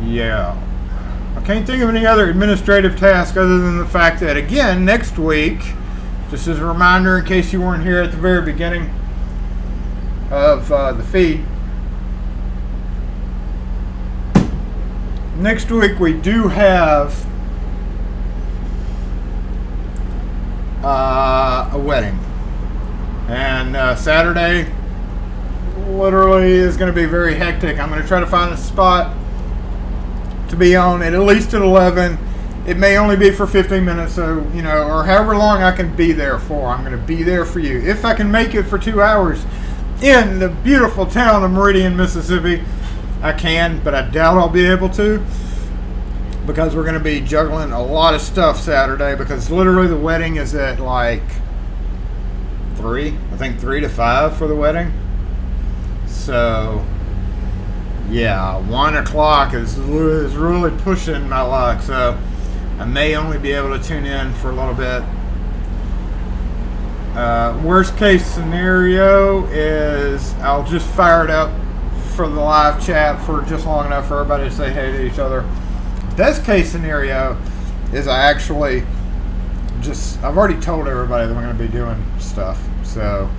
B: Yeah. I can't think of any other administrative task other than the fact that, again, next week, just as a reminder in case you weren't here at the very beginning of the feed, next week we do have a wedding. And Saturday literally is going to be very hectic. I'm going to try to find a spot to be on at least at 11. It may only be for 15 minutes, so, you know, or however long I can be there for. I'm going to be there for you. If I can make it for 2 hours in the beautiful town of Meridian, Mississippi, I can, but I doubt I'll be able to, because we're going to be juggling a lot of stuff Saturday, because literally the wedding is at like 3 to 5 for the wedding. So yeah, 1 o'clock is really pushing my luck, so I may only be able to tune in for a little bit. Worst case scenario is I'll just fire it up for the live chat for just long enough for everybody to say hey to each other. Best case scenario is I've already told everybody that we're going to be doing stuff. So,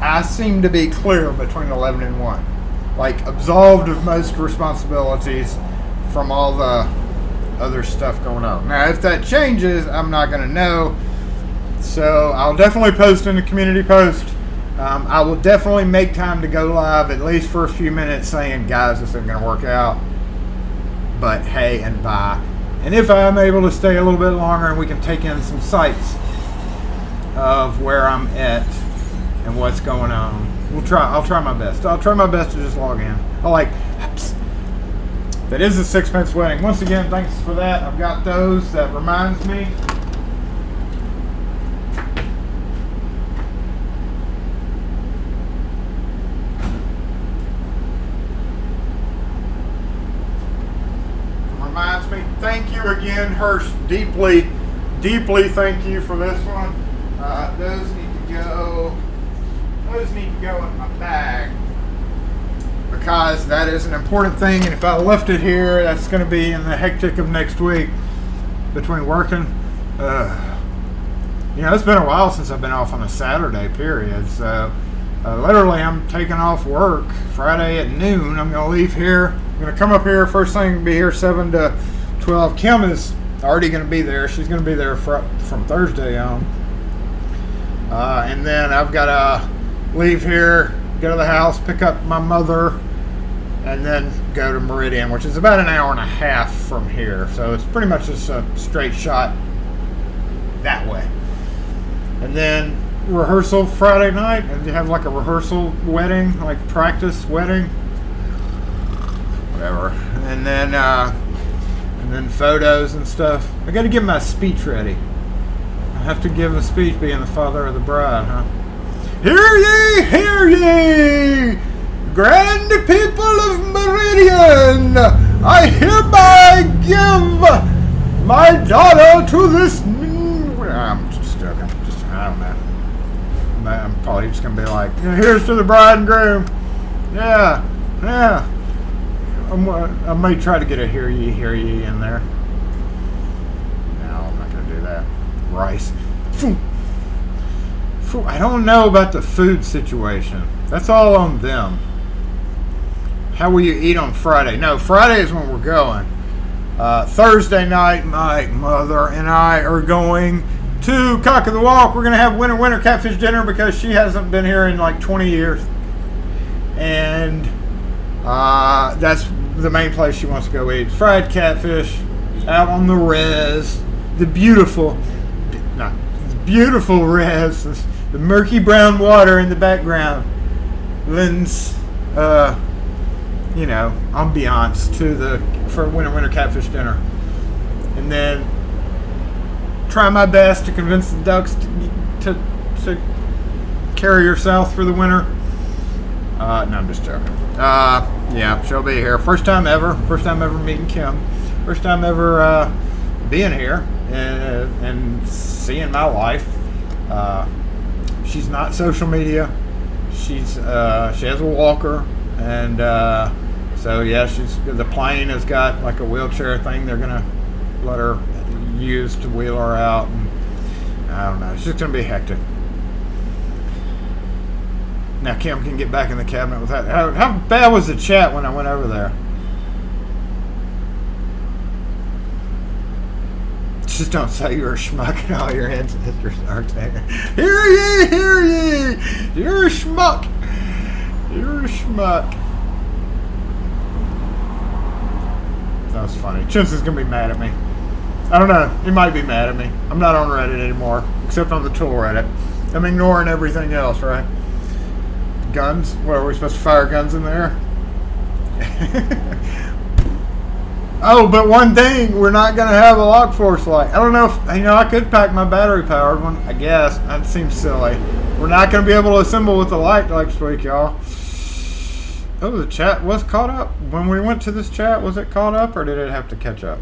B: I seem to be clear between 11 and 1. Like, absolved of most responsibilities from all the other stuff going on. Now, if that changes, I'm not going to know. So, I'll definitely post in the community post. I will definitely make time to go live at least for a few minutes saying, guys, this isn't going to work out. But hey and bye. And if I'm able to stay a little bit longer and we can take in some sights of where I'm at and what's going on, I'll try my best. I'll try my best to just log in. That is a sixpence wedding. Once again, thanks for that. I've got those. That reminds me. Thank you again, Hirsch. Deeply thank you for this one. Those need to go in my bag because that is an important thing. And if I left it here, that's going to be in the hectic of next week between working. It's been a while since I've been off on a Saturday period. So literally, I'm taking off work Friday at noon. I'm going to leave here. I'm going to come up here first thing. Be here 7 to 12. Kim is already going to be there. She's going to be there from Thursday on. And then I've got to leave here, go to the house, pick up my mother, and then go to Meridian, which is about an hour and a half from here. So it's pretty much just a straight shot that way. And then rehearsal Friday night, and you have like a rehearsal wedding, like practice wedding, whatever. And then photos and stuff. I got to get my speech ready. I have to give a speech being the father of the bride, huh? Hear ye, grand people of Meridian! I hereby give my daughter to this. I'm just joking. I don't know. I'm probably just gonna be like, here's to the bride and groom. Yeah. I may try to get a hear ye in there. No, I'm not going to do that. Rice. I don't know about the food situation. That's all on them. How will you eat on Friday? No, Friday is when we're going. Thursday night, my mother and I are going to Cock of the Walk. We're going to have winter catfish dinner because she hasn't been here in like 20 years. And that's the main place she wants to go eat. Fried catfish out on the res. The beautiful res. The murky brown water in the background lends, ambiance for winter catfish dinner. And then try my best to convince the ducks to carry her south for the winter. No, I'm just joking. Yeah, she'll be here. First time ever meeting Kim. First time ever being here and seeing my wife. She's not social media. She has a walker, and so yeah, the plane has got like a wheelchair thing. They're gonna let her use to wheel her out, and I don't know. It's just gonna be hectic. Now Kim can get back in the cabinet with that. How bad was the chat when I went over there? Just don't say you're a schmuck and all your ancestors are there. Hear ye! You're a schmuck. You're a schmuck. That was funny. Chins is going to be mad at me. I don't know. He might be mad at me. I'm not on Reddit anymore, except on the tool Reddit. I'm ignoring everything else, right? Guns? What, are we supposed to fire guns in there? Oh, but one thing, we're not going to have a lock force light. I don't know if, I could pack my battery powered one, I guess. That seems silly. We're not going to be able to assemble with the light next week, y'all. Oh, the chat was caught up. When we went to this chat, was it caught up or did it have to catch up?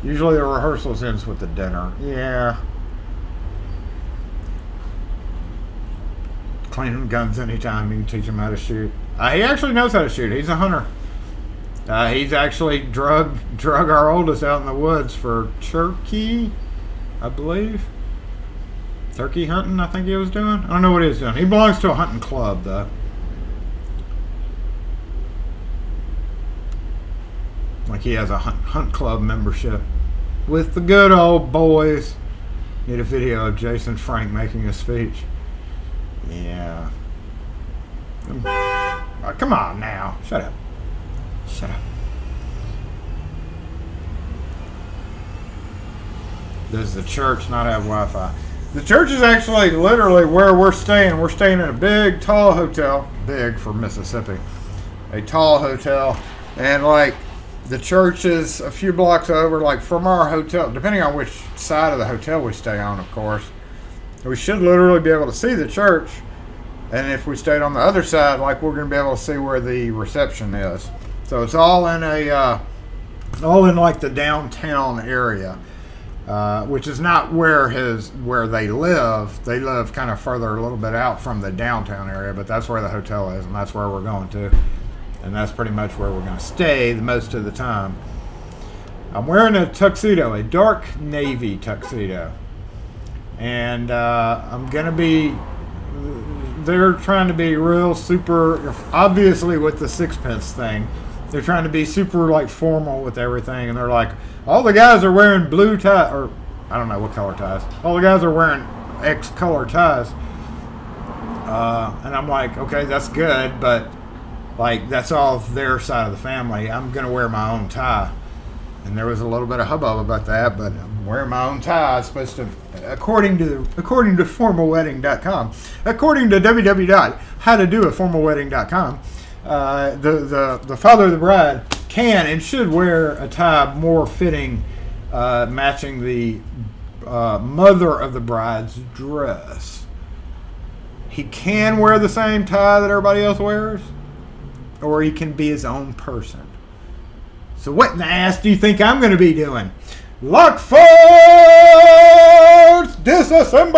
B: Usually the rehearsals ends with the dinner. Yeah. Cleaning guns anytime, you can teach him how to shoot. He actually knows how to shoot. He's a hunter. He's actually drug our oldest out in the woods for turkey, I believe. Turkey hunting, I think he was doing. I don't know what he was doing. He belongs to a hunting club, though. Like he has a hunt club membership with the good old boys. Need a video of Jason Frank making a speech. Yeah. Come on now. Shut up. Shut up. Does the church not have Wi-Fi? The church is actually literally where we're staying. We're staying in a big, tall hotel. Big for Mississippi. A tall hotel. And like the church is a few blocks over, like from our hotel, depending on which side of the hotel we stay on, of course. We should literally be able to see the church. And if we stayed on the other side, like we're going to be able to see where the reception is. So it's all in like the downtown area. Which is not where they live. They live kind of further a little bit out from the downtown area, but that's where the hotel is, and that's where we're going to. And that's pretty much where we're going to stay the most of the time. I'm wearing a tuxedo, a dark navy tuxedo. And I'm going to be, they're trying to be real super, obviously with the sixpence thing, they're trying to be super like formal with everything, and they're like, all the guys are wearing blue tie, or I don't know what color ties. All the guys are wearing X color ties. And I'm like, okay, that's good, but like that's all their side of the family. I'm gonna wear my own tie. And there was a little bit of hubbub about that, but I'm wearing my own tie. It's supposed to, according to formalwedding.com, according to www.howtodoaformalwedding.com, the father of the bride can and should wear a tie more fitting, matching the mother of the bride's dress. He can wear the same tie that everybody else wears, or he can be his own person. So what in the ass do you think I'm going to be doing? Lock force! Disassemble!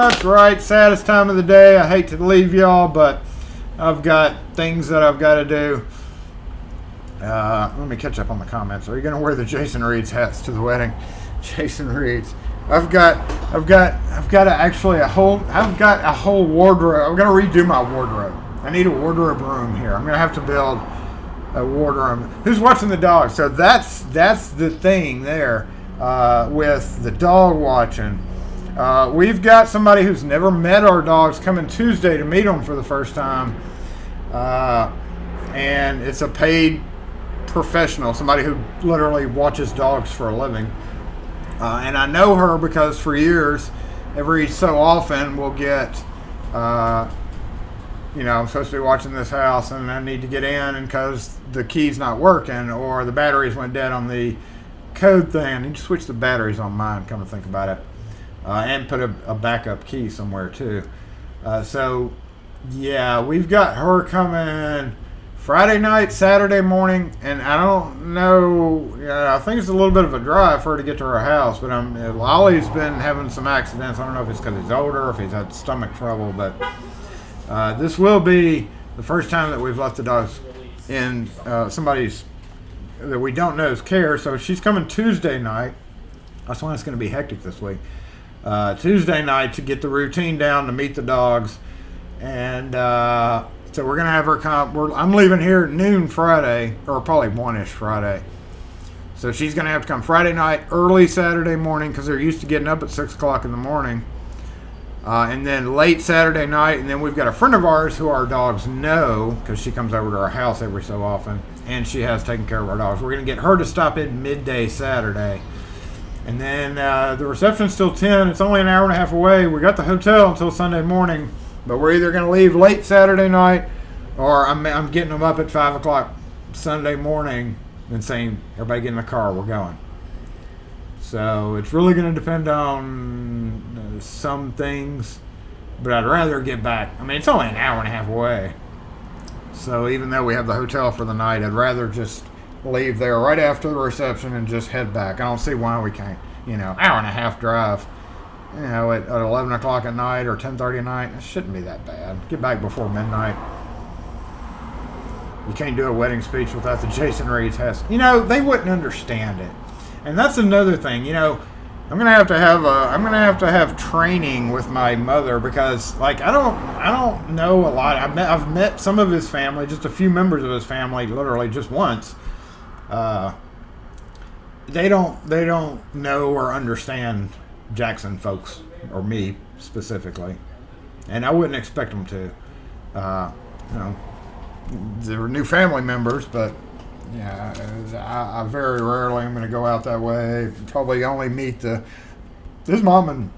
B: That's right, saddest time of the day. I hate to leave y'all, but I've got things that I've got to do. Let me catch up on the comments. Are you going to wear the Jason Reed's hats to the wedding? Jason Reed's. I've got a whole wardrobe. I'm going to redo my wardrobe. I need a wardrobe room here. I'm going to have to build a wardrobe. Who's watching the dog? So that's the thing there with the dog watching. We've got somebody who's never met our dogs coming Tuesday to meet them for the first time. And it's a paid professional, somebody who literally watches dogs for a living. And I know her because for years, every so often we'll get, I'm supposed to be watching this house and I need to get in and because the key's not working or the batteries went dead on the code thing. I need to switch the batteries on mine, come to think about it. And put a backup key somewhere too. So yeah, we've got her coming Friday night, Saturday morning, and I don't know. I think it's a little bit of a drive for her to get to her house. But Ollie's been having some accidents. I don't know if it's because he's older, or if he's had stomach trouble. But this will be the first time that we've left the dogs in somebody's that we don't know's care. So she's coming Tuesday night. That's when it's going to be hectic this week. Tuesday night to get the routine down to meet the dogs, and so we're gonna have her come. I'm leaving here at noon Friday, or probably 1-ish Friday. So she's gonna have to come Friday night, early Saturday morning, because they're used to getting up at 6 o'clock in the morning, and then late Saturday night. And then we've got a friend of ours who our dogs know, because she comes over to our house every so often, and she has taken care of our dogs. We're gonna get her to stop in midday Saturday. And then the reception's till 10. It's only an hour and a half away. We got the hotel until Sunday morning. But we're either going to leave late Saturday night or I'm getting them up at 5 o'clock Sunday morning and saying, everybody get in the car, we're going. So it's really going to depend on some things. But I'd rather get back. I mean, it's only an hour and a half away. So even though we have the hotel for the night, I'd rather just leave there right after the reception and just head back. I don't see why we can't, hour and a half drive, at 11 o'clock at night or 10:30 at night. It shouldn't be that bad. Get back before midnight. You can't do a wedding speech without the Jason Reed's house. They wouldn't understand it. And that's another thing, I'm gonna have to have training with my mother because I don't know a lot. I've met some of his family, just a few members of his family, literally just once. They don't know or understand Jackson folks or me specifically, and I wouldn't expect them to. They're new family members, but I very rarely am going to go out that way. Probably only meet the his mom and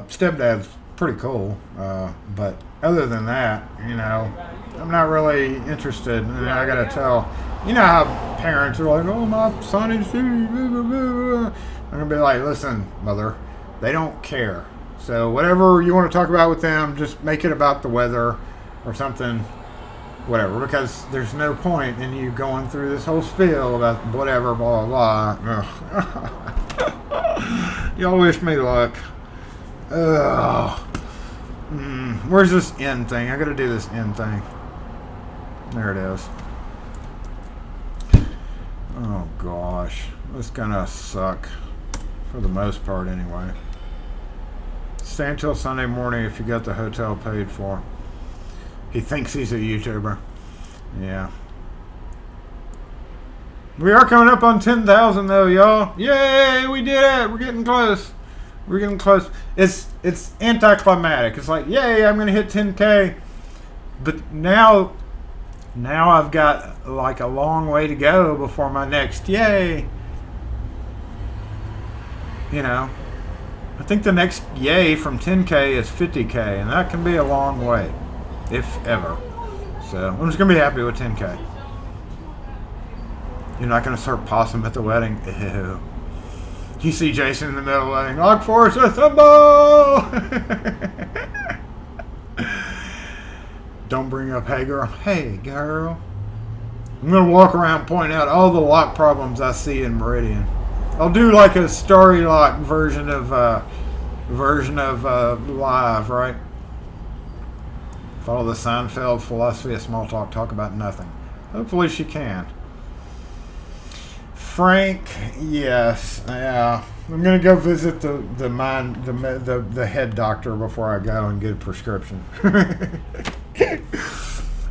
B: stepdad's pretty cool. But other than that, you know, I'm not really interested. And I gotta tell, you know how parents are like, oh, my son is shooting, blah, blah, blah. I'm gonna be like, listen, mother, they don't care. So whatever you want to talk about with them, just make it about the weather or something, whatever, because there's no point in you going through this whole spiel about whatever, blah, blah, blah. Y'all wish me luck. Ugh. Where's this end thing? I gotta do this end thing. There it is. Oh gosh, this gonna suck for the most part anyway. Stay until Sunday morning if you got the hotel paid for. He thinks he's a YouTuber. Yeah. We are coming up on 10,000 though, y'all. Yay, we did it. We're getting close. We're getting close. It's anticlimactic. It's like, yay, I'm gonna hit 10K. But now I've got like a long way to go before my next yay. You know, I think the next yay from 10K is 50K, and that can be a long way, if ever. So I'm just gonna be happy with 10K. You're not gonna serve possum at the wedding? Ew. You see Jason in the middle of the wedding. Lock force assemble! Don't bring up hey girl. Hey girl. I'm gonna walk around pointing out all the lock problems I see in Meridian. I'll do like a story lock version of live, right? Follow the Seinfeld philosophy of small talk. Talk about nothing. Hopefully she can. Frank, yes, yeah. I'm gonna go visit the head doctor before I go and get a prescription.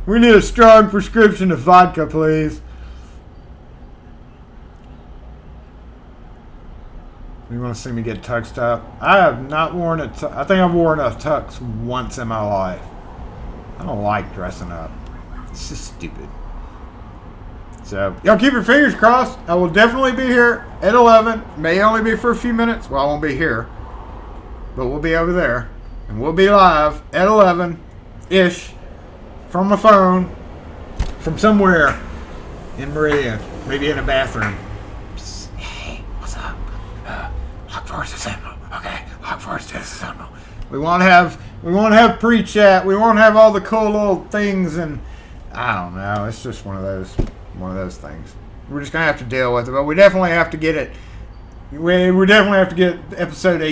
B: We need a strong prescription of vodka, please. You want to see me get tuxed up? I have not worn a tux. I think I've worn a tux once in my life. I don't like dressing up. It's just stupid. So, y'all keep your fingers crossed. I will definitely be here at 11. May only be for a few minutes. Well, I won't be here. But we'll be over there. And we'll be live at 11-ish from my phone from somewhere in Meridian. Maybe in a bathroom. Just, hey, what's up? Lock force assemble. Okay, lock force disassemble. We won't have pre-chat. We won't have all the cool little things, and I don't know. It's just one of those things. We're just gonna have to deal with it, but we definitely have to get it. We definitely have to get episode 8